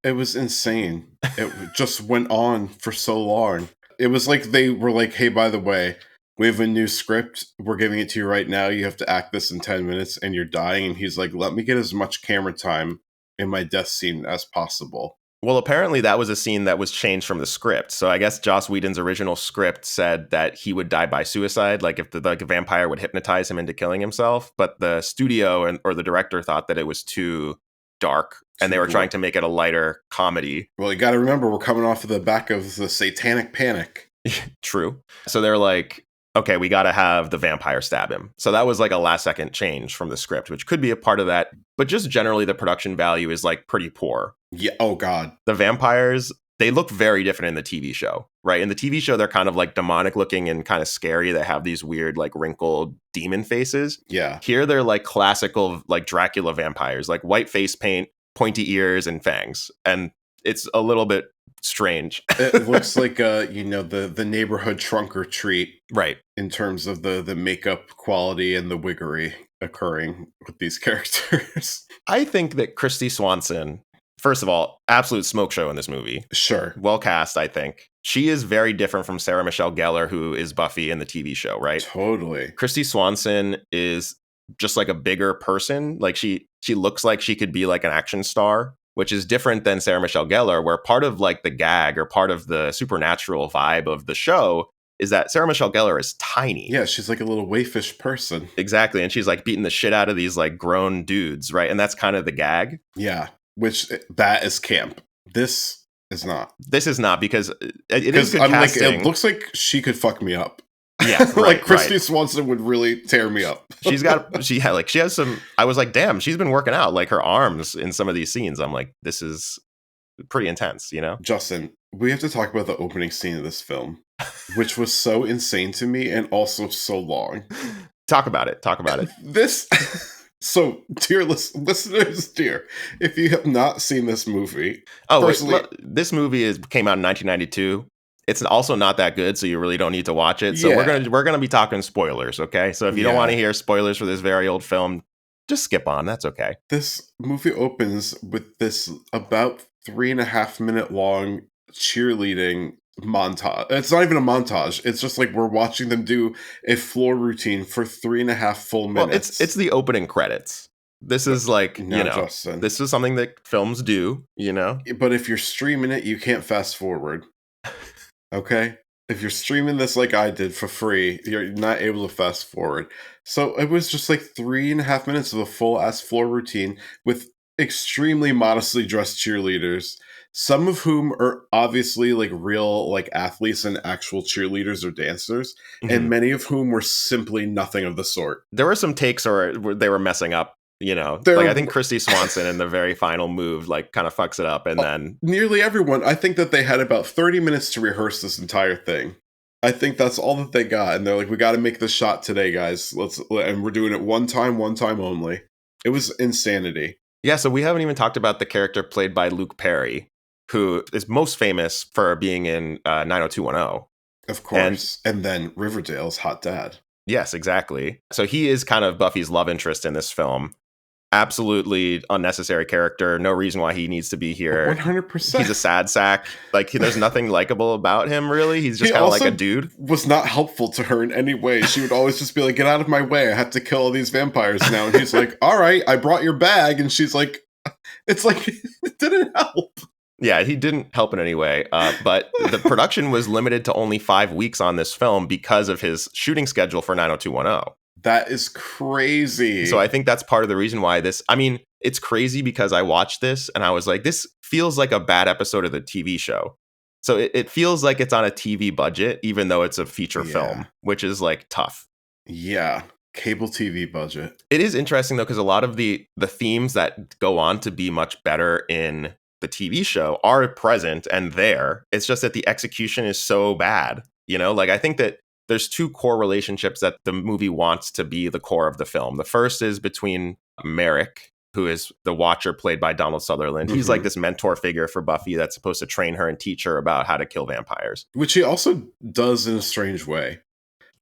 It was insane. It just went on for so long. It was like they were like, hey, by the way, we have a new script. We're giving it to you right now. You have to act this in 10 minutes and you're dying. And he's like, let me get as much camera time in my death scene as possible. Well, apparently that was a scene that was changed from the script. So I guess Joss Whedon's original script said that he would die by suicide, like if the vampire would hypnotize him into killing himself. But the studio or the director thought that it was too dark, and they were trying to make it a lighter comedy. Well, you got to remember, we're coming off of the back of the Satanic Panic. True. So they're like, okay, we got to have the vampire stab him. So that was like a last second change from the script, which could be a part of that. But just generally, the production value is like pretty poor. Yeah. Oh, God. The vampires, they look very different in the TV show, right? In the TV show, they're kind of like demonic looking and kind of scary. They have these weird, like wrinkled demon faces. Yeah. Here, they're like classical, like Dracula vampires, like white face paint, pointy ears, and fangs. And it's a little bit strange. It looks like the neighborhood trunk or treat, right? In terms of the makeup quality and the wiggery occurring with these characters. I think that Kristy Swanson, first of all, absolute smoke show in this movie. Sure. Well cast, I think. She is very different from Sarah Michelle Gellar, who is Buffy in the TV show, right? Totally. Kristy Swanson is just like a bigger person. Like she looks like she could be like an action star, which is different than Sarah Michelle Gellar, where part of like the gag or part of the supernatural vibe of the show is that Sarah Michelle Gellar is tiny. Yeah, she's like a little wayfish person. Exactly. And she's like beating the shit out of these like grown dudes, right? And that's kind of the gag. Yeah, which that is camp. This is not. This is not, because it is good I'm casting. like, it looks like she could fuck me up. Yeah, like Kristy Swanson would really tear me up. she has some. I was like, damn, she's been working out, like her arms in some of these scenes. I'm like, this is pretty intense, Justin, we have to talk about the opening scene of this film, which was so insane to me and also so long. Talk about it. This. So, dear listeners, if you have not seen this movie, this movie came out in 1992. It's also not that good, so you really don't need to watch it. So yeah. we're gonna be talking spoilers, okay? So if you don't want to hear spoilers for this very old film, just skip on. That's okay. This movie opens with this about 3.5 minute long cheerleading montage. It's not even a montage. It's just like we're watching them do a floor routine for 3.5 full minutes. Well, it's the opening credits. This is like, Justin, this is something that films do, But if you're streaming it, you can't fast forward. Okay? If you're streaming this like I did for free, you're not able to fast forward. So it was just like 3.5 minutes of a full ass floor routine with extremely modestly dressed cheerleaders, some of whom are obviously like real like athletes and actual cheerleaders or dancers, and many of whom were simply nothing of the sort. There were some takes where they were messing up. I think Kristy Swanson in the very final move, like, kind of fucks it up, and then nearly everyone. I think that they had about 30 minutes to rehearse this entire thing. I think that's all that they got, and they're like, "We got to make this shot today, guys. And we're doing it one time only." It was insanity. Yeah, so we haven't even talked about the character played by Luke Perry, who is most famous for being in 90210. Of course, and then Riverdale's hot dad. Yes, exactly. So he is kind of Buffy's love interest in this film. Absolutely unnecessary character. No reason why he needs to be here. 100%. He's a sad sack. Like, there's nothing likable about him, really. He's just kind of like a dude. Was not helpful to her in any way. She would always just be like, "Get out of my way. I have to kill all these vampires now." And he's like, "All right, I brought your bag." And she's like, it's like, it didn't help. Yeah, he didn't help in any way. But the production was limited to only 5 weeks on this film because of his shooting schedule for 90210. That is crazy. So I think that's part of the reason why it's crazy, because I watched this and I was like, this feels like a bad episode of the TV show. So it feels like it's on a TV budget, even though it's a feature film, which is like tough. Yeah. Cable TV budget. It is interesting, though, because a lot of the themes that go on to be much better in the TV show are present and there. It's just that the execution is so bad. Like I think that there's two core relationships that the movie wants to be the core of the film. The first is between Merrick, who is the Watcher played by Donald Sutherland. He's like this mentor figure for Buffy that's supposed to train her and teach her about how to kill vampires. Which he also does in a strange way.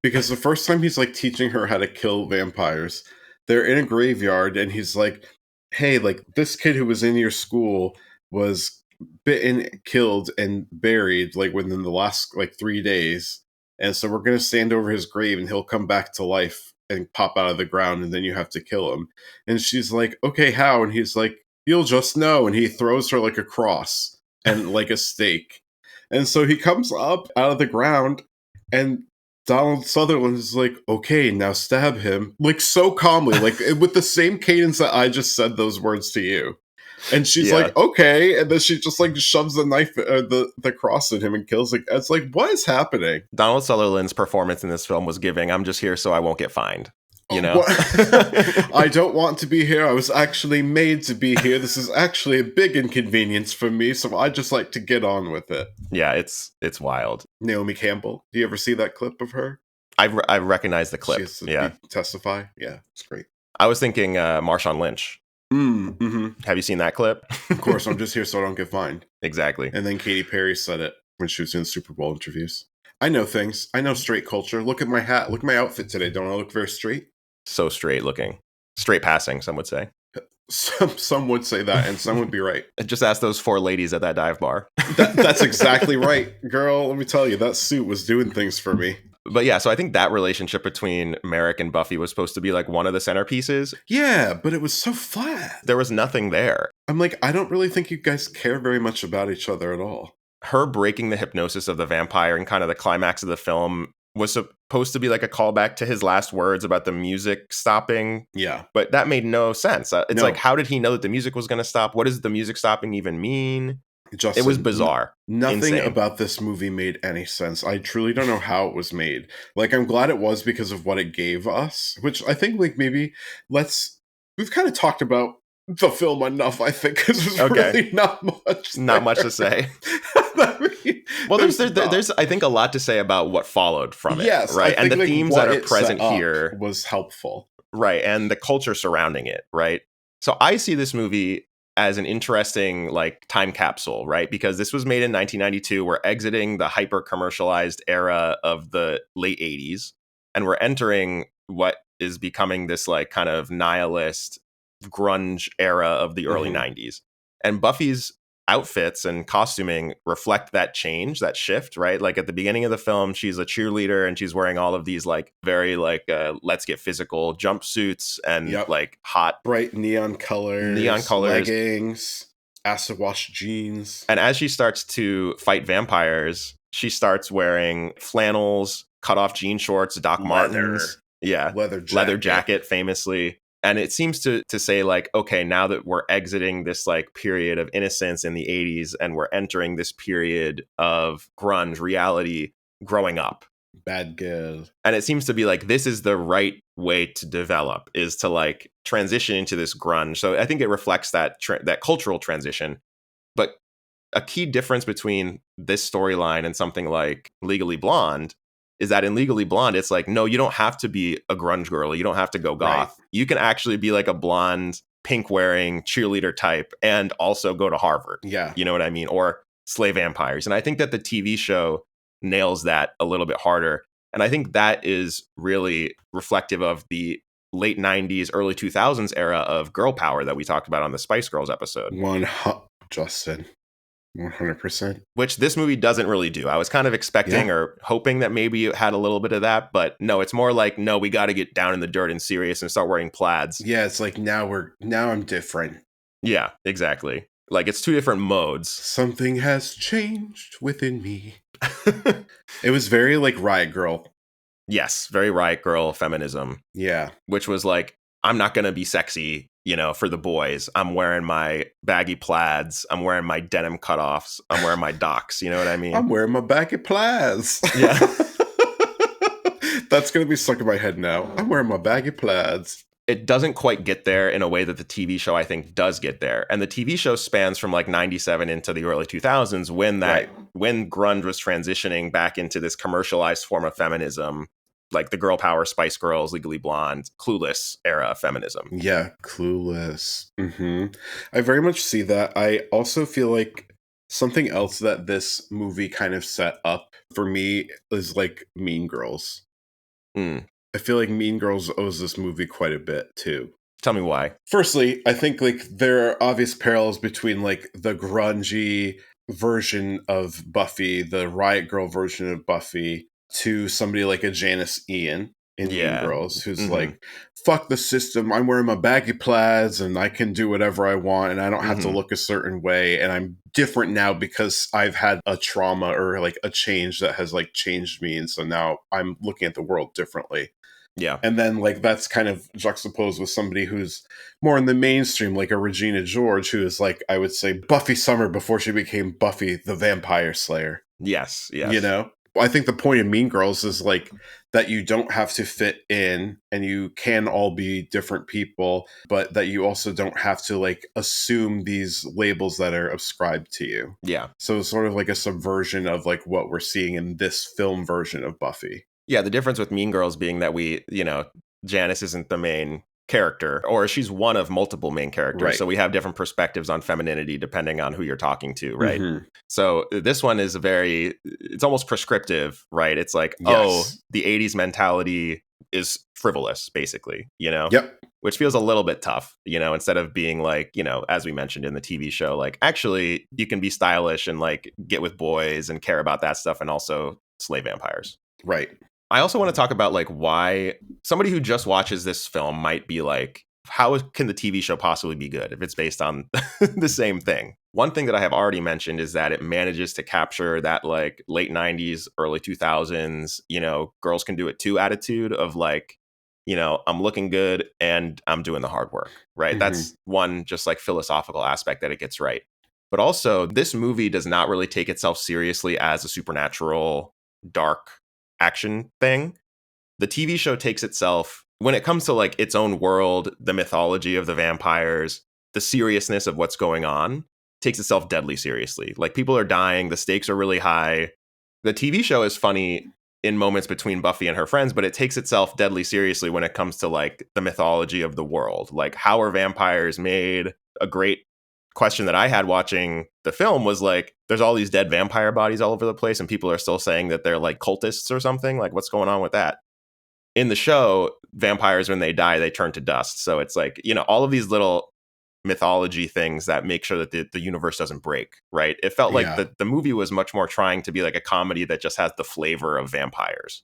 Because the first time he's like teaching her how to kill vampires, they're in a graveyard and he's like, hey, like this kid who was in your school was bitten, killed, and buried like within the last like 3 days. And so we're going to stand over his grave and he'll come back to life and pop out of the ground and then you have to kill him. And she's like, okay, how? And he's like, you'll just know. And he throws her like a cross and like a stake. And so he comes up out of the ground and Donald Sutherland is like, okay, now stab him. Like so calmly, like with the same cadence that I just said those words to you. And she's like, okay. And then she just like shoves the knife, the cross at him and kills it. It's like, what is happening? Donald Sutherland's performance in this film was giving, I'm just here so I won't get fined. know? I don't want to be here. I was actually made to be here. This is actually a big inconvenience for me, so I just like to get on with it. Yeah, it's wild. Naomi Campbell. Do you ever see that clip of her? I recognize the clip. She has to testify. Yeah, it's great. I was thinking Marshawn Lynch. Have you seen that clip? Of course, I'm just here so I don't get fined. Exactly. And then Katy Perry said it when she was in Super Bowl interviews. I know things. I know straight culture. Look at my hat. Look at my outfit today. Don't I look very straight? So straight looking. Straight passing, some would say. Some would say that, and some would be right. Just ask those four ladies at that dive bar. That's exactly right. Girl, let me tell you, that suit was doing things for me. But yeah, so I think that relationship between Merrick and Buffy was supposed to be like one of the centerpieces. Yeah, but it was so flat. There was nothing there. I'm like, I don't really think you guys care very much about each other at all. Her breaking the hypnosis of the vampire and kind of the climax of the film was supposed to be like a callback to his last words about the music stopping. Yeah. But that made no sense. It's like, how did he know that the music was going to stop? What does the music stopping even mean? Justin, it was bizarre. Nothing Insane. About this movie made any sense. I truly don't know how it was made. Like, I'm glad it was because of what it gave us, which I think like maybe we've kind of talked about the film enough, I think, because there's really not much there. Not much to say. Well, there's I think a lot to say about what followed from it. Yes, right, and the like, themes that are present here was helpful, right, and the culture surrounding it, right. So I see this movie as an interesting like time capsule, right, because this was made in 1992. We're exiting the hyper commercialized era of the late 80s, and we're entering what is becoming this like kind of nihilist grunge era of the early 90s. And Buffy's outfits and costuming reflect that change, that shift, right? Like at the beginning of the film, she's a cheerleader and she's wearing all of these like very like let's get physical jumpsuits and like hot bright neon colors, leggings, acid wash jeans. And as she starts to fight vampires, she starts wearing flannels, cut off jean shorts, Doc Martens, leather jacket famously. And it seems to say like, okay, now that we're exiting this like period of innocence in the 80s and we're entering this period of grunge reality growing up. Bad girl. And it seems to be like, this is the right way to develop, is to like transition into this grunge. So I think it reflects that that cultural transition. But a key difference between this storyline and something like Legally Blonde is that in Legally Blonde, it's like, no, you don't have to be a grunge girl. You don't have to go goth. Right. You can actually be like a blonde, pink-wearing cheerleader type and also go to Harvard. Yeah. You know what I mean? Or slay vampires. And I think that the TV show nails that a little bit harder. And I think that is really reflective of the late 90s, early 2000s era of girl power that we talked about on the Spice Girls episode. Justin. 100%. Which this movie doesn't really do. I was kind of expecting or hoping that maybe it had a little bit of that, but no, it's more like, no, we got to get down in the dirt and serious and start wearing plaids. Yeah, it's like now I'm different. Yeah, exactly. Like it's two different modes. Something has changed within me. It was very like Riot Girl. Yes, very Riot Girl feminism. Yeah. Which was like, I'm not going to be sexy, for the boys. I'm wearing my baggy plaids. I'm wearing my denim cutoffs. I'm wearing my Docs. You know what I mean? I'm wearing my baggy plaids. Yeah. That's going to be stuck in my head now. I'm wearing my baggy plaids. it doesn't quite get there in a way that the TV show, I think, does get there. And the TV show spans from like 97 into the early 2000s when when grunge was transitioning back into this commercialized form of feminism, like the girl power, Spice Girls, Legally Blonde, Clueless era of feminism. Yeah, Clueless. I very much see that. I also feel like something else that this movie kind of set up for me is like Mean Girls. I feel like Mean Girls owes this movie quite a bit too. Tell me why. Firstly, I think like there are obvious parallels between like the grungy version of Buffy, the Riot Girl version of Buffy, to somebody like a Janice Ian in Mean Girls, who's like, fuck the system, I'm wearing my baggy plaids and I can do whatever I want and I don't have to look a certain way and I'm different now because I've had a trauma or like a change that has like changed me, and so now I'm looking at the world differently. Yeah. And then like that's kind of juxtaposed with somebody who's more in the mainstream, like a Regina George, who is like, I would say, Buffy Summer before she became Buffy the Vampire Slayer. Yes. You know? I think the point of Mean Girls is like that you don't have to fit in and you can all be different people, but that you also don't have to like assume these labels that are ascribed to you. Yeah. So it's sort of like a subversion of like what we're seeing in this film version of Buffy. Yeah, the difference with Mean Girls being that Janice isn't the main character, or she's one of multiple main characters. Right. So we have different perspectives on femininity depending on who you're talking to, right? So this one is it's almost prescriptive, right? It's like, oh, the 80s mentality is frivolous, basically, Yep. Which feels a little bit tough, instead of being like, as we mentioned in the TV show, like, actually, you can be stylish and like get with boys and care about that stuff and also slay vampires. Right. I also want to talk about like why somebody who just watches this film might be like, how can the TV show possibly be good if it's based on the same thing? One thing that I have already mentioned is that it manages to capture that like late 90s, early 2000s, girls can do it too attitude of like, I'm looking good and I'm doing the hard work, right? That's one just like philosophical aspect that it gets right. But also this movie does not really take itself seriously as a supernatural, dark action thing. The TV show takes itself, when it comes to like its own world, the mythology of the vampires, the seriousness of what's going on, takes itself deadly seriously. Like people are dying, the stakes are really high. The TV show is funny in moments between Buffy and her friends, but it takes itself deadly seriously when it comes to like the mythology of the world. Like, how are vampires made? A great question that I had watching the film was like, there's all these dead vampire bodies all over the place and people are still saying that they're like cultists or something. Like, what's going on with that? In the show, vampires, when they die, they turn to dust. So it's like, all of these little mythology things that make sure that the universe doesn't break, right? It felt like the movie was much more trying to be like a comedy that just has the flavor of vampires.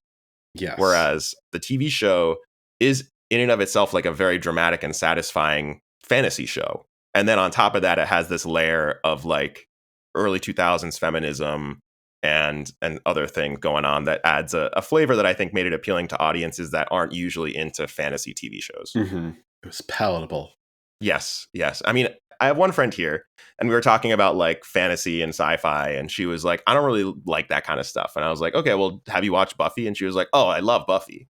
Yes. Whereas the TV show is in and of itself like a very dramatic and satisfying fantasy show. And then on top of that, it has this layer of like early 2000s feminism and other things going on that adds a flavor that I think made it appealing to audiences that aren't usually into fantasy TV shows. It was palatable. Yes. I mean, I have one friend here and we were talking about like fantasy and sci-fi and she was like, I don't really like that kind of stuff. And I was like, okay, well, have you watched Buffy? And she was like, oh, I love Buffy.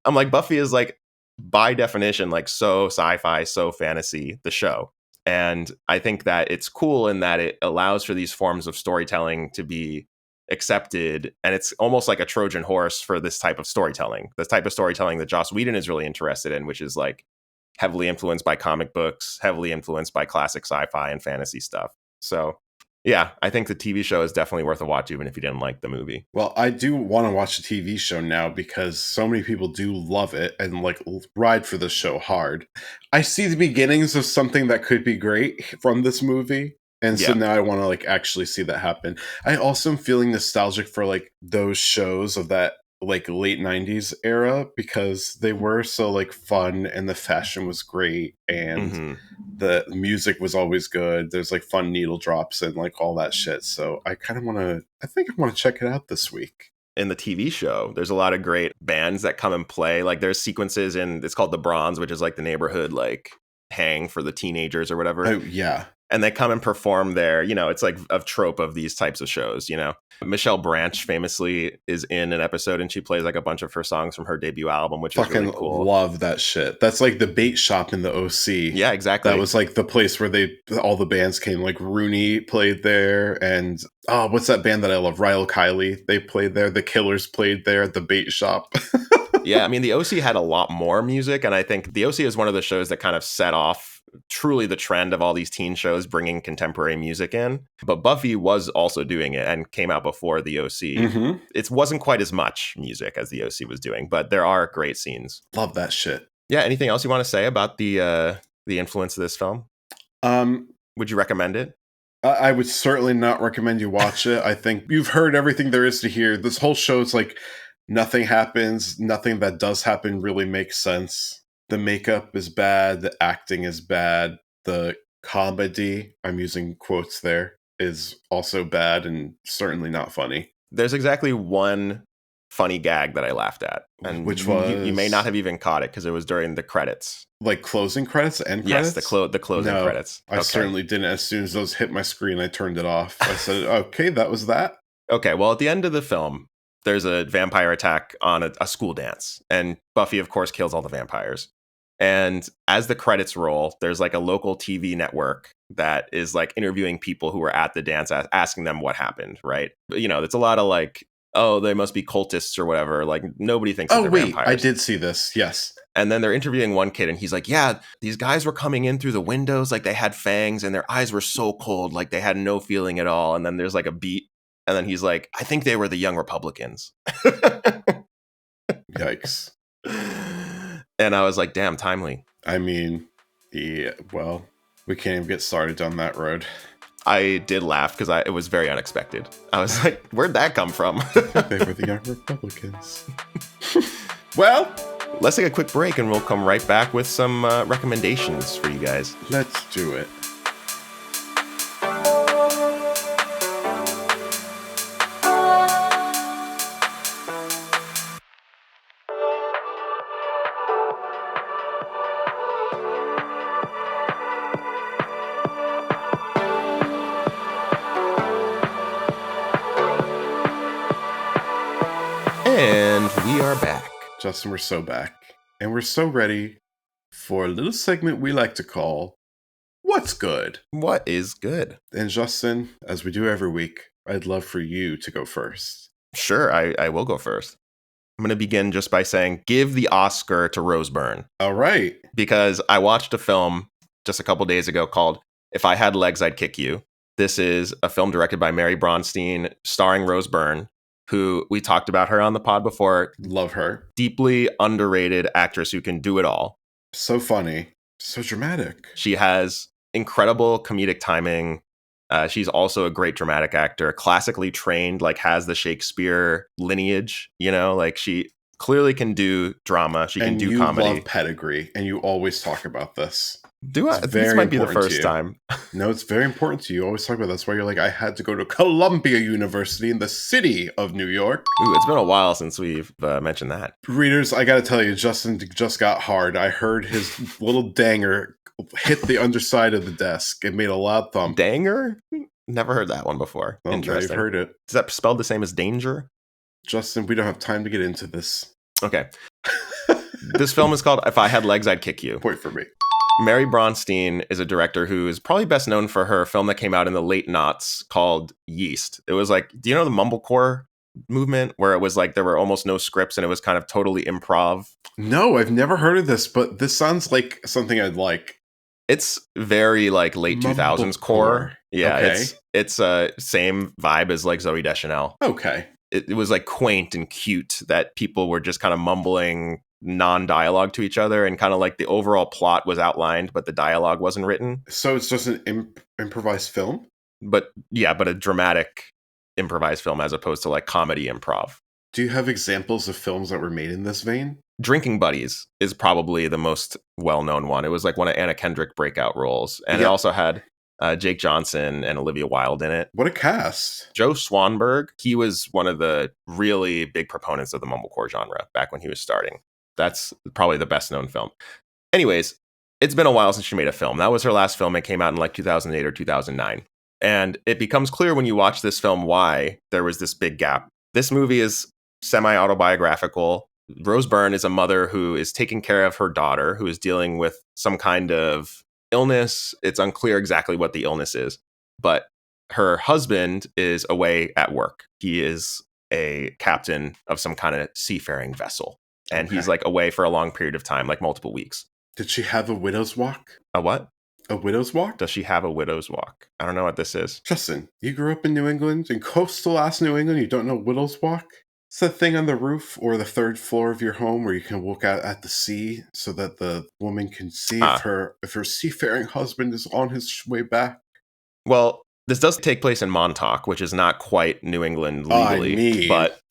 I'm like, Buffy is like, by definition, like so sci-fi, so fantasy, the show. And I think that it's cool in that it allows for these forms of storytelling to be accepted. And it's almost like a Trojan horse for this type of storytelling, the type of storytelling that Joss Whedon is really interested in, which is like heavily influenced by comic books, heavily influenced by classic sci-fi and fantasy stuff. So yeah, I think the TV show is definitely worth a watch, even if you didn't like the movie. Well, I do want to watch the TV show now because so many people do love it and like ride for the show hard. I see the beginnings of something that could be great from this movie. And so now I want to like actually see that happen. I also am feeling nostalgic for like those shows of that like late 90s era because they were so like fun and the fashion was great and the music was always good. There's like fun needle drops and like all that shit. So I kind of I think I want to check it out this week. In the TV show, there's a lot of great bands that come and play. Like there's sequences in, it's called the Bronze, which is like the neighborhood like hang for the teenagers or whatever. Oh yeah. and they come and perform there. It's like a trope of these types of shows. Michelle Branch famously is in an episode, and she plays like a bunch of her songs from her debut album, which is really cool. Love that shit. That's like the bait shop in the OC. Yeah, exactly. That was like the place where all the bands came. Like Rooney played there, and what's that band that I love? Ryle Kiley. They played there. The Killers played there at the bait shop. Yeah, I mean, the OC had a lot more music, and I think the OC is one of the shows that kind of set off truly the trend of all these teen shows bringing contemporary music in. But Buffy was also doing it and came out before the OC. Mm-hmm. It wasn't quite as much music as the OC was doing, but there are great scenes. Love that shit. Yeah, anything else you want to say about the influence of this film? Would you recommend it? I would certainly not recommend you watch it. I think you've heard everything there is to hear. This whole show is like nothing happens. Nothing that does happen really makes sense. The makeup is bad. The acting is bad. The comedy, I'm using quotes there, is also bad and certainly not funny. There's exactly one funny gag that I laughed at. And which was... You may not have even caught it because it was during the credits. Like closing credits, end credits? Yes, the closing credits. I certainly didn't. As soon as those hit my screen, I turned it off. I said, okay, that was that. Okay, well, at the end of the film, there's a vampire attack on a school dance. And Buffy, of course, kills all the vampires. And as the credits roll, there's like a local TV network that is like interviewing people who were at the dance, asking them what happened, right? It's a lot of like, oh, they must be cultists or whatever. Like, nobody thinks that they're vampires. I did see this, yes. And then they're interviewing one kid, and he's like, yeah, these guys were coming in through the windows, like they had fangs, and their eyes were so cold, like they had no feeling at all. And then there's like a beat, and then he's like, I think they were the Young Republicans. Yikes. And I was like, damn, timely. I mean, yeah, well, we can't even get started down that road. I did laugh because it was very unexpected. I was like, where'd that come from? They were the Young Republicans. Well, let's take a quick break and we'll come right back with some recommendations for you guys. Let's do it. And we are back. Justin, we're so back. And we're so ready for a little segment we like to call What's Good? What is good? And Justin, as we do every week, I'd love for you to go first. Sure, I will go first. I'm going to begin just by saying, give the Oscar to Rose Byrne. All right. Because I watched a film just a couple days ago called If I Had Legs, I'd Kick You. This is a film directed by Mary Bronstein, starring Rose Byrne, who we talked about her on the pod before. Love her. Deeply underrated actress who can do it all. So funny. So dramatic. She has incredible comedic timing. She's also a great dramatic actor, classically trained, like has the Shakespeare lineage, like she clearly can do drama. She can do comedy. You love pedigree, and you always talk about this. Do I? This might be the first time. No, it's very important to you. You always talk about that. That's why you're like, I had to go to Columbia University in the city of New York. Ooh, it's been a while since we've mentioned that. Readers, I got to tell you, Justin just got hard. I heard his little danger hit the underside of the desk. It made a loud thump. Danger? Never heard that one before. Well, interesting. I've heard it. Is that spelled the same as danger? Justin, we don't have time to get into this. Okay. This film is called If I Had Legs, I'd Kick You. Point for me. Mary Bronstein is a director who is probably best known for her film that came out in the late noughts called Yeast. It was like, do you know the mumblecore movement where it was like there were almost no scripts and it was kind of totally improv? No, I've never heard of this, but this sounds like something I'd like. It's very like late 2000s core. Yeah, okay. It's same vibe as like Zooey Deschanel. Okay. It was like quaint and cute that people were just kind of mumbling non-dialogue to each other, and kind of like the overall plot was outlined, but the dialogue wasn't written. So it's just an improvised film? But a dramatic improvised film as opposed to like comedy improv. Do you have examples of films that were made in this vein? Drinking Buddies is probably the most well-known one. It was like one of Anna Kendrick breakout roles. And It also had Jake Johnson and Olivia Wilde in it. What a cast. Joe Swanberg, he was one of the really big proponents of the mumblecore genre back when he was starting. That's probably the best known film. Anyways, it's been a while since she made a film. That was her last film. It came out in like 2008 or 2009. And it becomes clear when you watch this film why there was this big gap. This movie is semi-autobiographical. Rose Byrne is a mother who is taking care of her daughter, who is dealing with some kind of illness. It's unclear exactly what the illness is, but her husband is away at work. He is a captain of some kind of seafaring vessel, and he's like away for a long period of time, like multiple weeks. Did she have a widow's walk? A what? A widow's walk? Does she have a widow's walk? I don't know what this is. Justin, you grew up in New England, in coastal-ass New England, you don't know widow's walk? It's that thing on the roof or the third floor of your home where you can look out at the sea so that the woman can see if her seafaring husband is on his way back. Well, this does take place in Montauk, which is not quite New England legally, but...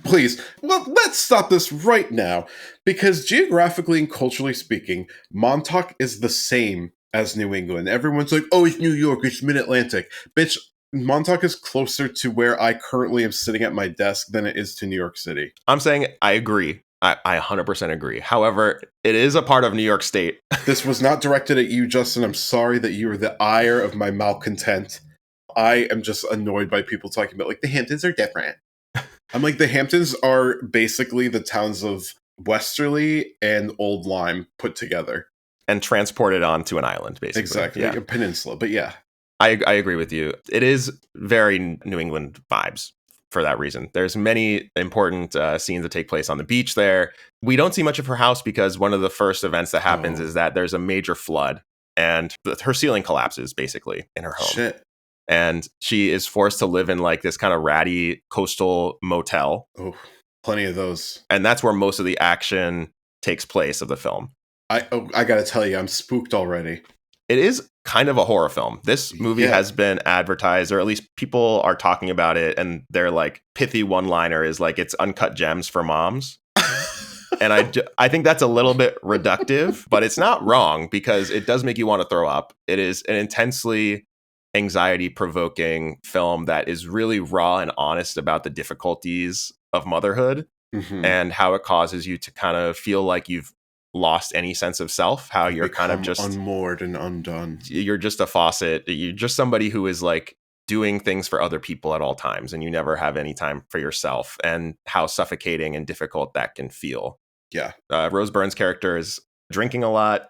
please, well, let's stop this right now, because geographically and culturally speaking, Montauk is the same as New England. Everyone's like, oh, it's New York, it's mid-Atlantic. Bitch, Montauk is closer to where I currently am sitting at my desk than it is to New York City. I'm saying I agree. I 100% agree. However, it is a part of New York State. This was not directed at you, Justin. I'm sorry that you are the ire of my malcontent. I am just annoyed by people talking about, like, the Hamptons are different. I'm like, the Hamptons are basically the towns of Westerly and Old Lyme put together. And transported onto an island, basically. Exactly, like a peninsula, but yeah. I agree with you. It is very New England vibes for that reason. There's many important scenes that take place on the beach there. We don't see much of her house because one of the first events that happens is that there's a major flood and her ceiling collapses, basically, in her home. Shit. And she is forced to live in like this kind of ratty coastal motel. Oh, plenty of those. And that's where most of the action takes place of the film. I gotta tell you, I'm spooked already. It is kind of a horror film. This movie has been advertised, or at least people are talking about it, and their like pithy one-liner is like, it's uncut gems for moms. And I think that's a little bit reductive, but it's not wrong because it does make you want to throw up. It is an intensely anxiety-provoking film that is really raw and honest about the difficulties of motherhood and how it causes you to kind of feel like you've lost any sense of self, how you're kind of just unmoored and undone. You're just a faucet. You're just somebody who is like doing things for other people at all times, and you never have any time for yourself, and how suffocating and difficult that can feel. Yeah. Rose Byrne's character is drinking a lot,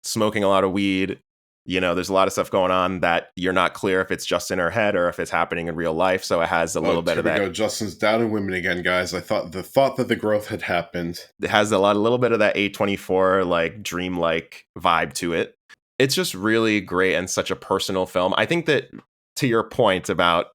smoking a lot of weed. You know, there's a lot of stuff going on that you're not clear if it's just in her head or if it's happening in real life. So it has a little bit of that. Go. Justin's down in women again, guys. I thought that the growth had happened. It has a little bit of that A24 like dreamlike vibe to it. It's just really great and such a personal film. I think that, to your point about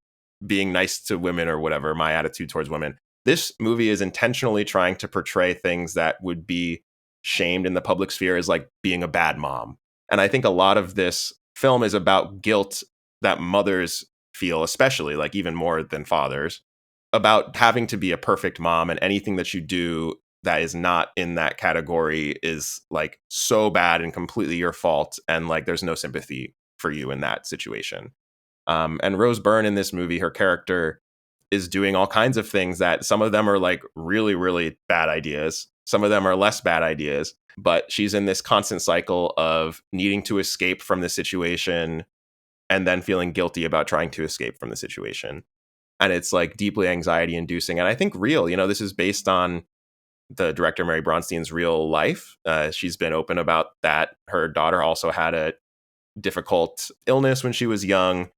being nice to women or whatever, my attitude towards women, this movie is intentionally trying to portray things that would be shamed in the public sphere as like being a bad mom. And I think a lot of this film is about guilt that mothers feel, especially like even more than fathers, about having to be a perfect mom, and anything that you do that is not in that category is like so bad and completely your fault. And like, there's no sympathy for you in that situation. And Rose Byrne in this movie, her character is doing all kinds of things that some of them are like really, really bad ideas. Some of them are less bad ideas. But she's in this constant cycle of needing to escape from the situation and then feeling guilty about trying to escape from the situation. And it's like deeply anxiety inducing. And I think real, you know, this is based on the director Mary Bronstein's real life. She's been open about that. Her daughter also had a difficult illness when she was young.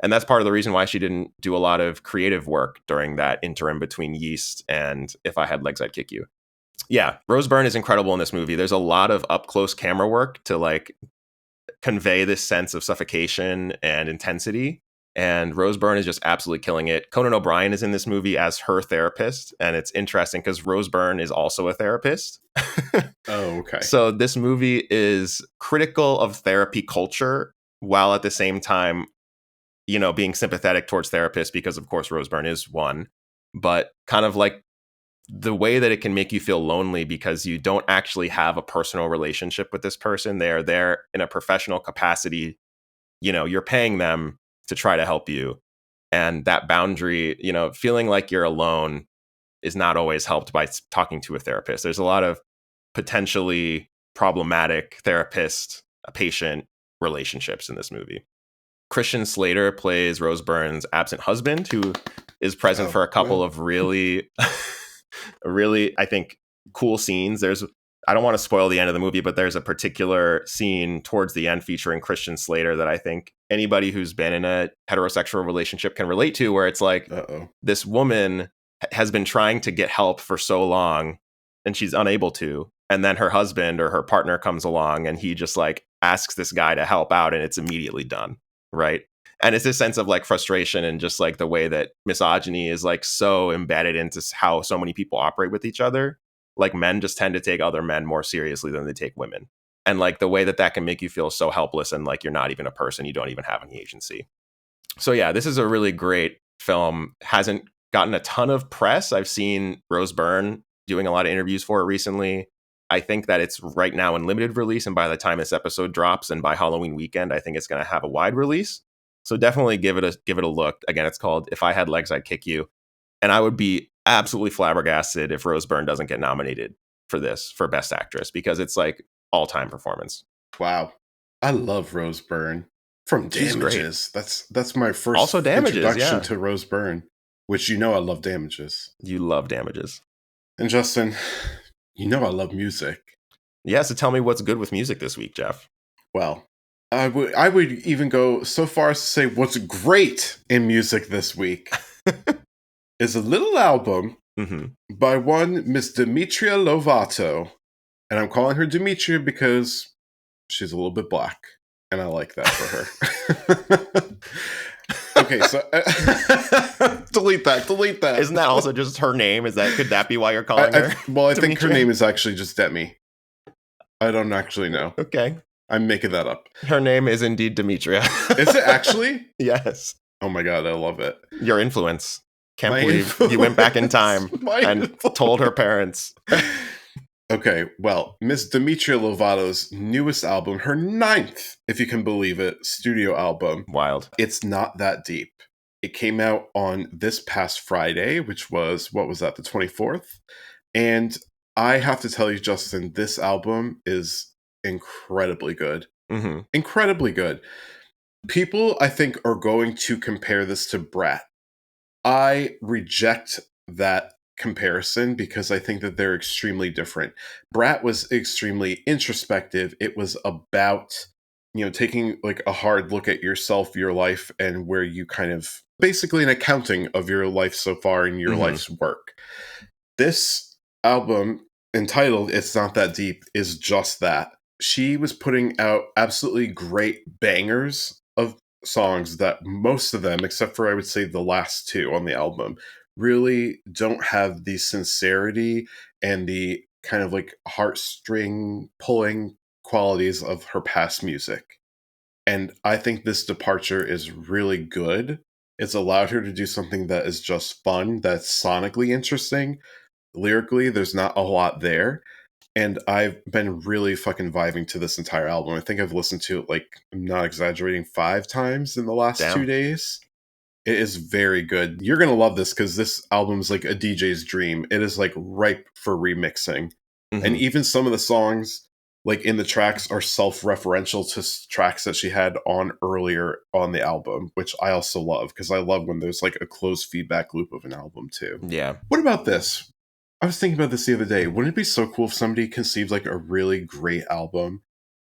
And that's part of the reason why she didn't do a lot of creative work during that interim between Yeast and If I Had Legs, I'd Kick You. Yeah, Rose Byrne is incredible in this movie. There's a lot of up close camera work to like convey this sense of suffocation and intensity. And Rose Byrne is just absolutely killing it. Conan O'Brien is in this movie as her therapist. And it's interesting because Rose Byrne is also a therapist. Oh, okay. So this movie is critical of therapy culture while at the same time, you know, being sympathetic towards therapists because, of course, Rose Byrne is one. But kind of like the way that it can make you feel lonely because you don't actually have a personal relationship with this person. They are there in a professional capacity. You know, you're paying them to try to help you. And that boundary, you know, feeling like you're alone is not always helped by talking to a therapist. There's a lot of potentially problematic therapist-patient relationships in this movie. Christian Slater plays Rose Byrne's absent husband, who is present for a couple of really, really, I think, cool scenes. I don't want to spoil the end of the movie, but there's a particular scene towards the end featuring Christian Slater that I think anybody who's been in a heterosexual relationship can relate to, where it's like this woman has been trying to get help for so long and she's unable to. And then her husband or her partner comes along and he just like asks this guy to help out and it's immediately done. Right. And it's this sense of like frustration and just like the way that misogyny is like so embedded into how so many people operate with each other. Like men just tend to take other men more seriously than they take women. And like the way that can make you feel so helpless and like you're not even a person, you don't even have any agency. So yeah, this is a really great film. Hasn't gotten a ton of press. I've seen Rose Byrne doing a lot of interviews for it recently. I think that it's right now in limited release, and by the time this episode drops and by Halloween weekend, I think it's going to have a wide release. So definitely give it a look. Again, it's called If I Had Legs, I'd Kick You. And I would be absolutely flabbergasted if Rose Byrne doesn't get nominated for Best Actress, because it's like all-time performance. Wow. I love Rose Byrne from Damages. That's my first also introduction to Rose Byrne, which I love Damages. You love Damages. And Justin, I love music. Yeah, so tell me what's good with music this week, Geoff. Well, I would even go so far as to say what's great in music this week is a little album by one Miss Demetria Lovato. And I'm calling her Demetria because she's a little bit black. And I like that for her. Okay, so delete that. Isn't that also just her name? Could that be why you're calling her? I think her name is actually just Demi. I don't actually know. Okay. I'm making that up. Her name is indeed Demetria. Is it actually? Yes. Oh my God, I love it. Your influence. Can't believe you went back in time and told her parents. Okay, well, Miss Demetria Lovato's newest album, her 9th, if you can believe it, studio album. Wild. It's Not That Deep. It came out on this past Friday, which was, the 24th? And I have to tell you, Justin, this album is incredibly good. Mm-hmm. Incredibly good. People, I think, are going to compare this to Brat. I reject that comparison because I think that they're extremely different. Brat was extremely introspective. It was about, taking like a hard look at yourself, your life, and where you kind of basically an accounting of your life so far and your life's work. This album entitled It's Not That Deep is just that. She was putting out absolutely great bangers of songs that most of them, except for I would say the last 2 on the album, really don't have the sincerity and the kind of like heartstring pulling qualities of her past music. And I think this departure is really good. It's allowed her to do something that is just fun, that's sonically interesting. Lyrically, there's not a lot there. And I've been really fucking vibing to this entire album. I think I've listened to it, like, I'm not exaggerating, 5 times in the last 2 days. It is very good. You're going to love this because this album is like a DJ's dream. It is like ripe for remixing. Mm-hmm. And even some of the songs like in the tracks are self-referential to tracks that she had on earlier on the album, which I also love because I love when there's like a closed feedback loop of an album too. Yeah. What about this? I was thinking about this the other day. Wouldn't it be so cool if somebody conceived like a really great album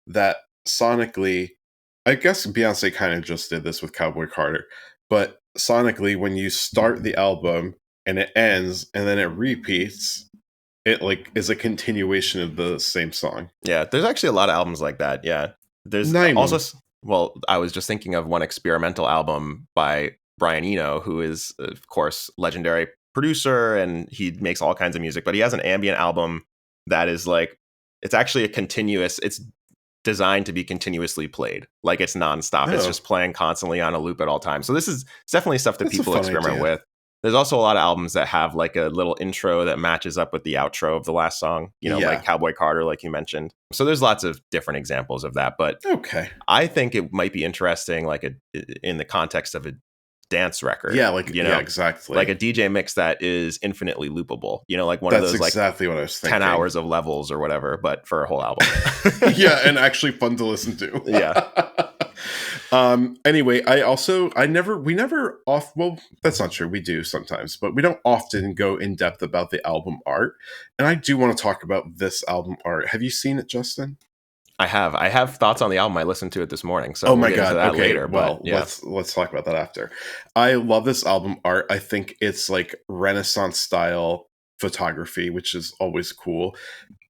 that sonically, I guess Beyonce kind of just did this with Cowboy Carter, but sonically when you start the album and it ends and then it repeats, it like is a continuation of the same song. Yeah, there's actually a lot of albums like that. Yeah. There's also, well, I was just thinking of one experimental album by Brian Eno, who is, of course, legendary producer, and he makes all kinds of music, but he has an ambient album that is like, it's actually it's designed to be continuously played. Like it's nonstop. Oh. It's just playing constantly on a loop at all times. So this is definitely stuff that people experiment with. There's also a lot of albums that have like a little intro that matches up with the outro of the last song, like Cowboy Carter, like you mentioned. So there's lots of different examples of that. But okay, I think it might be interesting, like in the context of a dance record. Yeah, like, yeah, exactly. Like a DJ mix that is infinitely loopable. Like one That's of those like exactly what I was thinking. 10 hours of levels or whatever, but for a whole album. Yeah, and actually fun to listen to. Yeah. Anyway, we never well, that's not true. We do sometimes, but we don't often go in depth about the album art. And I do want to talk about this album art. Have you seen it, Justin? I have thoughts on the album. I listened to it this morning, so oh we'll my get god! into that Okay, later. well, but yeah. let's talk about that after. I love this album art. I think it's like Renaissance style photography, which is always cool.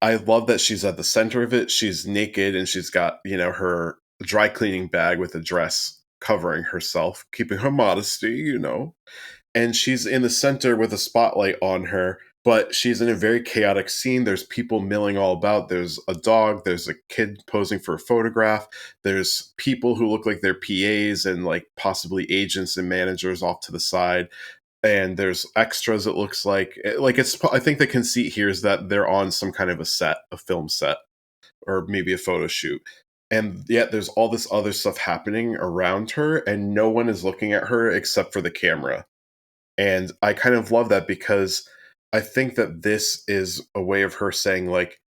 I love that she's at the center of it. She's naked and she's got her dry cleaning bag with a dress covering herself, keeping her modesty. And she's in the center with a spotlight on her. But she's in a very chaotic scene. There's people milling all about. There's a dog. There's a kid posing for a photograph. There's people who look like they're PAs and like possibly agents and managers off to the side. And there's extras, it looks like. I think the conceit here is that they're on some kind of a film set, or maybe a photo shoot. And yet there's all this other stuff happening around her, and no one is looking at her except for the camera. And I kind of love that, because I think that this is a way of her saying, like,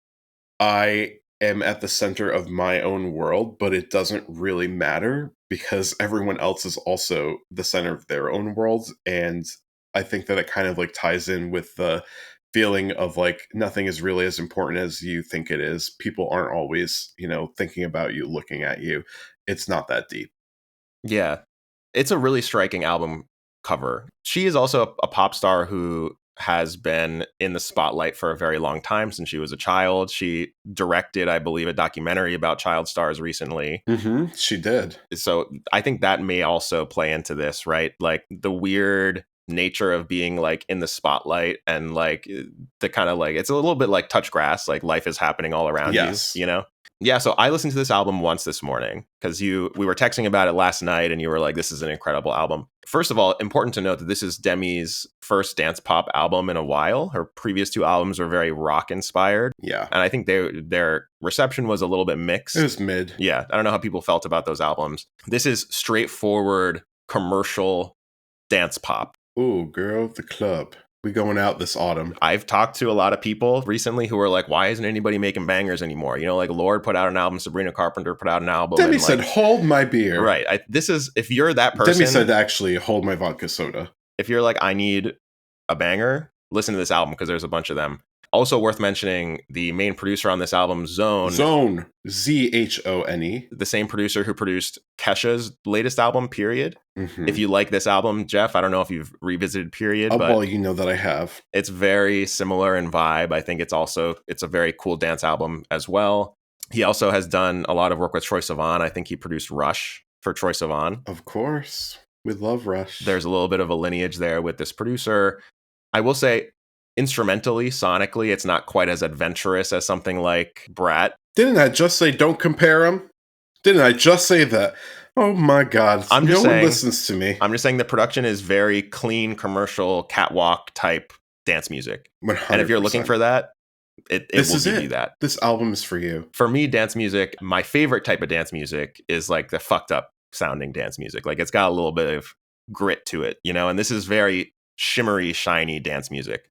I am at the center of my own world, but it doesn't really matter because everyone else is also the center of their own world. And I think that it kind of like ties in with the feeling of like nothing is really as important as you think it is. People aren't always, thinking about you, looking at you. It's not that deep. Yeah. It's a really striking album cover. She is also a pop star who has been in the spotlight for a very long time, since she was a child. She directed, I believe, a documentary about child stars recently. Mm-hmm. She did. So I think that may also play into this, right? Like the weird nature of being like in the spotlight, and like the kind of like, it's a little bit like touch grass, like life is happening all around you. Yeah, so I listened to this album once this morning because we were texting about it last night, and you were like, this is an incredible album. First of all, important to note that this is Demi's first dance pop album in a while. Her previous two albums were very rock inspired. Yeah. And I think their reception was a little bit mixed. It was mid. Yeah, I don't know how people felt about those albums. This is straightforward commercial dance pop. Ooh, girl, the club. We going out this autumn. I've talked to a lot of people recently who are like, why isn't anybody making bangers anymore? Like Lorde put out an album, Sabrina Carpenter put out an album. Demi said, hold my beer. Right. If you're that person. Demi said, actually, hold my vodka soda. If you're like, I need a banger, listen to this album because there's a bunch of them. Also worth mentioning, the main producer on this album, Zone, Zhone, the same producer who produced Kesha's latest album, Period. Mm-hmm. If you like this album, Geoff, I don't know if you've revisited Period, but well, you know that I have. It's very similar in vibe. I think it's a very cool dance album as well. He also has done a lot of work with Troye Sivan. I think he produced Rush for Troye Sivan. Of course. We love Rush. There's a little bit of a lineage there with this producer. I will say, instrumentally, sonically, it's not quite as adventurous as something like Brat. Didn't I just say don't compare them? Didn't I just say that? Oh my God. No one listens to me. I'm just saying the production is very clean, commercial, catwalk type dance music. 100%. And if you're looking for that, it will give you that. This album is for you. For me, dance music, my favorite type of dance music is like the fucked up sounding dance music. Like it's got a little bit of grit to it, and this is very shimmery, shiny dance music.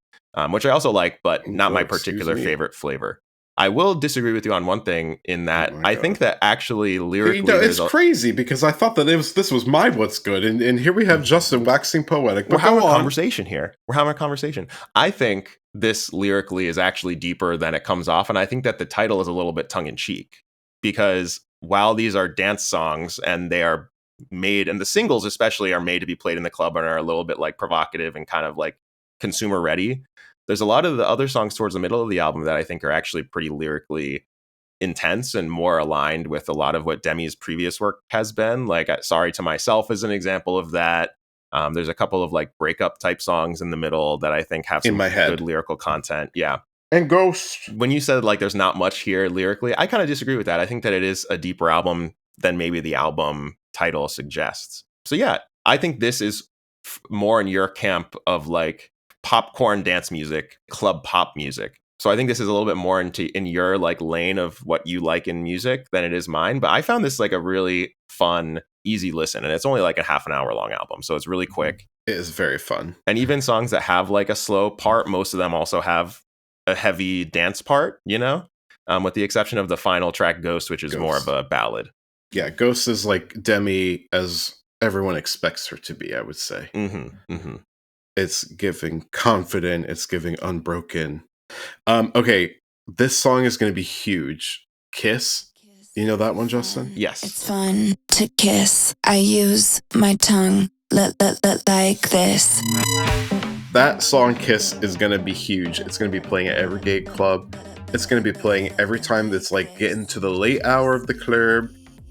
Which I also like, but not my particular favorite flavor. I will disagree with you on one thing in that I think that actually lyrically... It's crazy because I thought that this was my what's good, and here we have Justin waxing poetic. We're having a conversation here. We're having a conversation. I think this lyrically is actually deeper than it comes off, and I think that the title is a little bit tongue-in-cheek because while these are dance songs and they are made, and the singles especially are made to be played in the club and are a little bit like provocative and kind of like consumer ready, there's a lot of the other songs towards the middle of the album that I think are actually pretty lyrically intense and more aligned with a lot of what Demi's previous work has been. Like Sorry to Myself is an example of that. There's a couple of like breakup type songs in the middle that I think have some good lyrical content. Yeah. And Ghost. When you said like there's not much here lyrically, I kind of disagree with that. I think that it is a deeper album than maybe the album title suggests. So yeah, I think this is more in your camp of like popcorn dance music, club pop music. So I think this is a little bit more in your like lane of what you like in music than it is mine. But I found this like a really fun easy listen. And it's only like a half an hour long album. So it's really quick. It is very fun. And even songs that have like a slow part, most of them also have a heavy dance part, with the exception of the final track, Ghost, which is more of a ballad. Yeah, Ghost is like Demi as everyone expects her to be, I would say. It's giving confident, it's giving unbroken. Okay, this song is going to be huge. Kiss. You know that one, Justin? Yes. It's fun to kiss. I use my tongue like this. That song Kiss is going to be huge. It's going to be playing at every gay club. It's going to be playing every time that's like getting to the late hour of the club.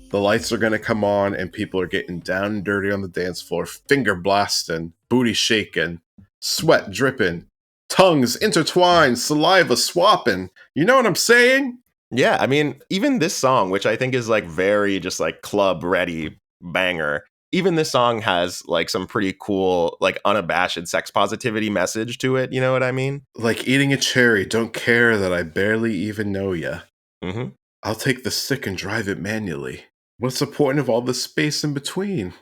The lights are going to come on and people are getting down and dirty on the dance floor, finger blasting, booty shaking, sweat dripping, tongues intertwined, saliva swapping. You know what I'm saying? Yeah, I mean, even this song, which I think is like very just like club ready banger, even this song has like some pretty cool, like unabashed sex positivity message to it. You know what I mean? Like eating a cherry, don't care that I barely even know ya. I'll take the stick and drive it manually. What's the point of all the space in between?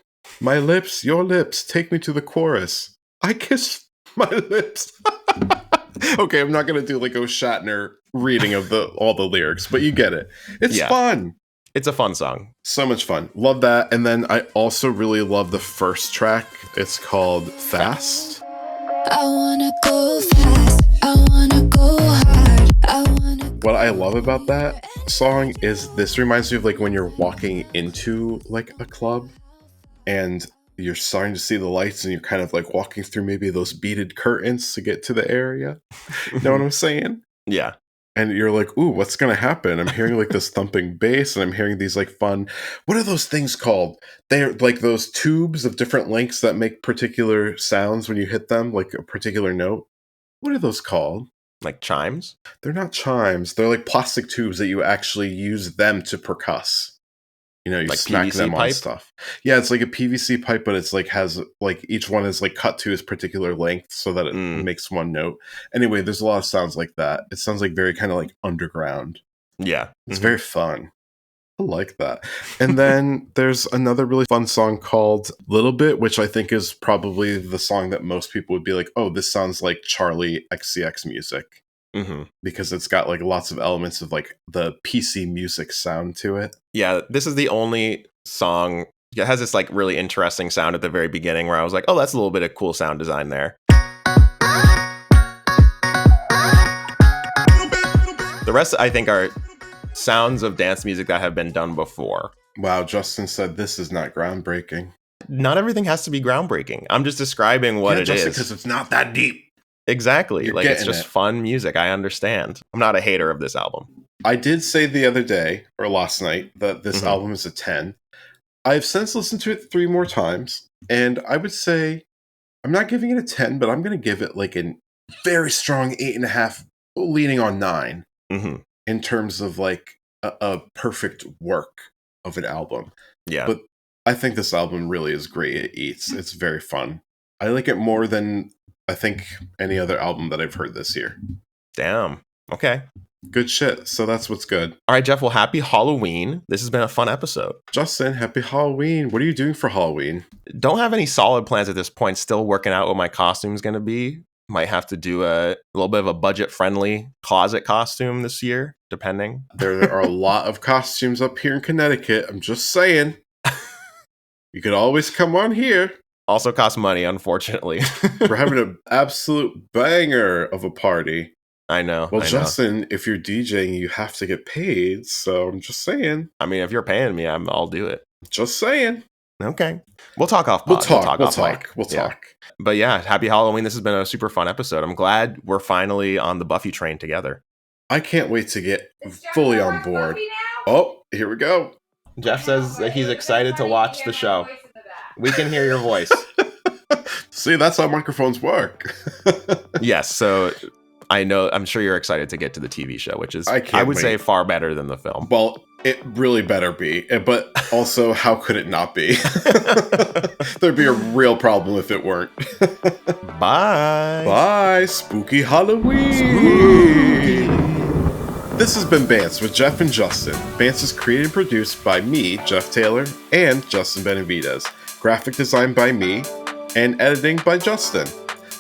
My lips, your lips, take me to the chorus. I kiss my lips. Okay, I'm not going to do like a Shatner reading of all the lyrics, but you get it. It's fun. It's a fun song. So much fun. Love that. And then I also really love the first track. It's called Fast. I wanna go fast. I wanna go hard. What I love about that song is this reminds me of like when you're walking into like a club and you're starting to see the lights and you're kind of like walking through maybe those beaded curtains to get to the area. You know what I'm saying? Yeah. And you're like, ooh, what's going to happen? I'm hearing like this thumping bass and I'm hearing these like fun, what are those things called? They're like those tubes of different lengths that make particular sounds when you hit them, like a particular note. What are those called? Like chimes? They're not chimes. They're like plastic tubes that you actually use them to percuss. You know, you like smack PVC them pipe? on stuff. Yeah, it's like a PVC pipe, but it's like has like each one is like cut to its particular length so that it makes one note. Anyway, there's a lot of sounds like that. It sounds like very kind of like underground. Yeah. It's very fun. I like that. And then there's another really fun song called Little Bit, which I think is probably the song that most people would be like, oh, this sounds like Charlie XCX music. Because it's got like lots of elements of like the PC music sound to it. Yeah, this is the only song. It has this like really interesting sound at the very beginning where I was like, oh, that's a little bit of cool sound design there. The rest, I think, are sounds of dance music that have been done before. Wow, Justin said this is not groundbreaking. Not everything has to be groundbreaking. I'm just describing what it is. Because it's not that deep. Exactly. You're like it's just fun music. I understand. I'm not a hater of this album. I did say the other day or last night that this album is a 10. I've since listened to it 3 more times, and I would say I'm not giving it a 10, but I'm going to give it like a very strong 8.5, leaning on 9 in terms of like a perfect work of an album. Yeah. But I think this album really is great. It eats. It's very fun. I like it more than I think any other album that I've heard this year. Damn. Okay. Good shit. So that's what's good. All right, Geoff. Well, happy Halloween. This has been a fun episode. Justin, happy Halloween. What are you doing for Halloween? Don't have any solid plans at this point. Still working out what my costume's going to be. Might have to do a little bit of a budget-friendly closet costume this year, depending. There are a lot of costumes up here in Connecticut. I'm just saying. You could always come on here. Also costs money, unfortunately. We're having an absolute banger of a party. I know. Well, Justin, if you're DJing, you have to get paid. So I'm just saying. I mean, if you're paying me, I'll do it. Just saying. Okay. We'll talk off pod. We'll talk. But yeah, happy Halloween. This has been a super fun episode. I'm glad we're finally on the Buffy train together. I can't wait to get fully on board. Oh, here we go. Geoff says that he's excited to watch the show. We can hear your voice. See, that's how microphones work. Yes, so I'm sure you're excited to get to the TV show, which is, I would say, far better than the film. Well, it really better be. But also, how could it not be? There'd be a real problem if it weren't. Bye. Bye. Spooky Halloween. Spooky. This has been Bants with Geoff and Justin. Bants is created and produced by me, Geoff Taylor, and Justin Benavides. Graphic design by me, and editing by Justin.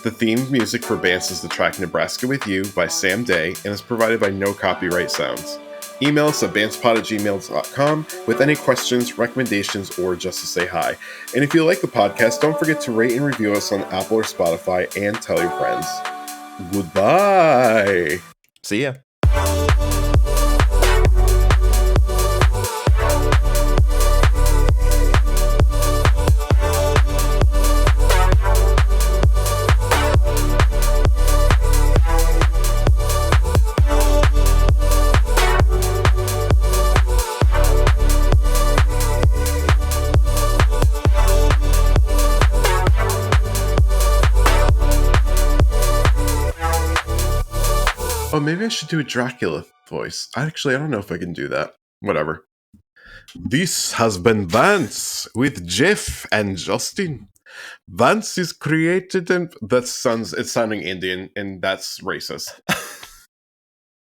The theme music for Bants is the track Nebraska With You by Sam Day and is provided by No Copyright Sounds. Email us at bantspod@gmail.com with any questions, recommendations, or just to say hi. And if you like the podcast, don't forget to rate and review us on Apple or Spotify and tell your friends. Goodbye. See ya. Oh, maybe I should do a Dracula voice. I don't know if I can do that. Whatever. This has been Vance with Geoff and Justin. Vance is created and it's sounding Indian, and that's racist.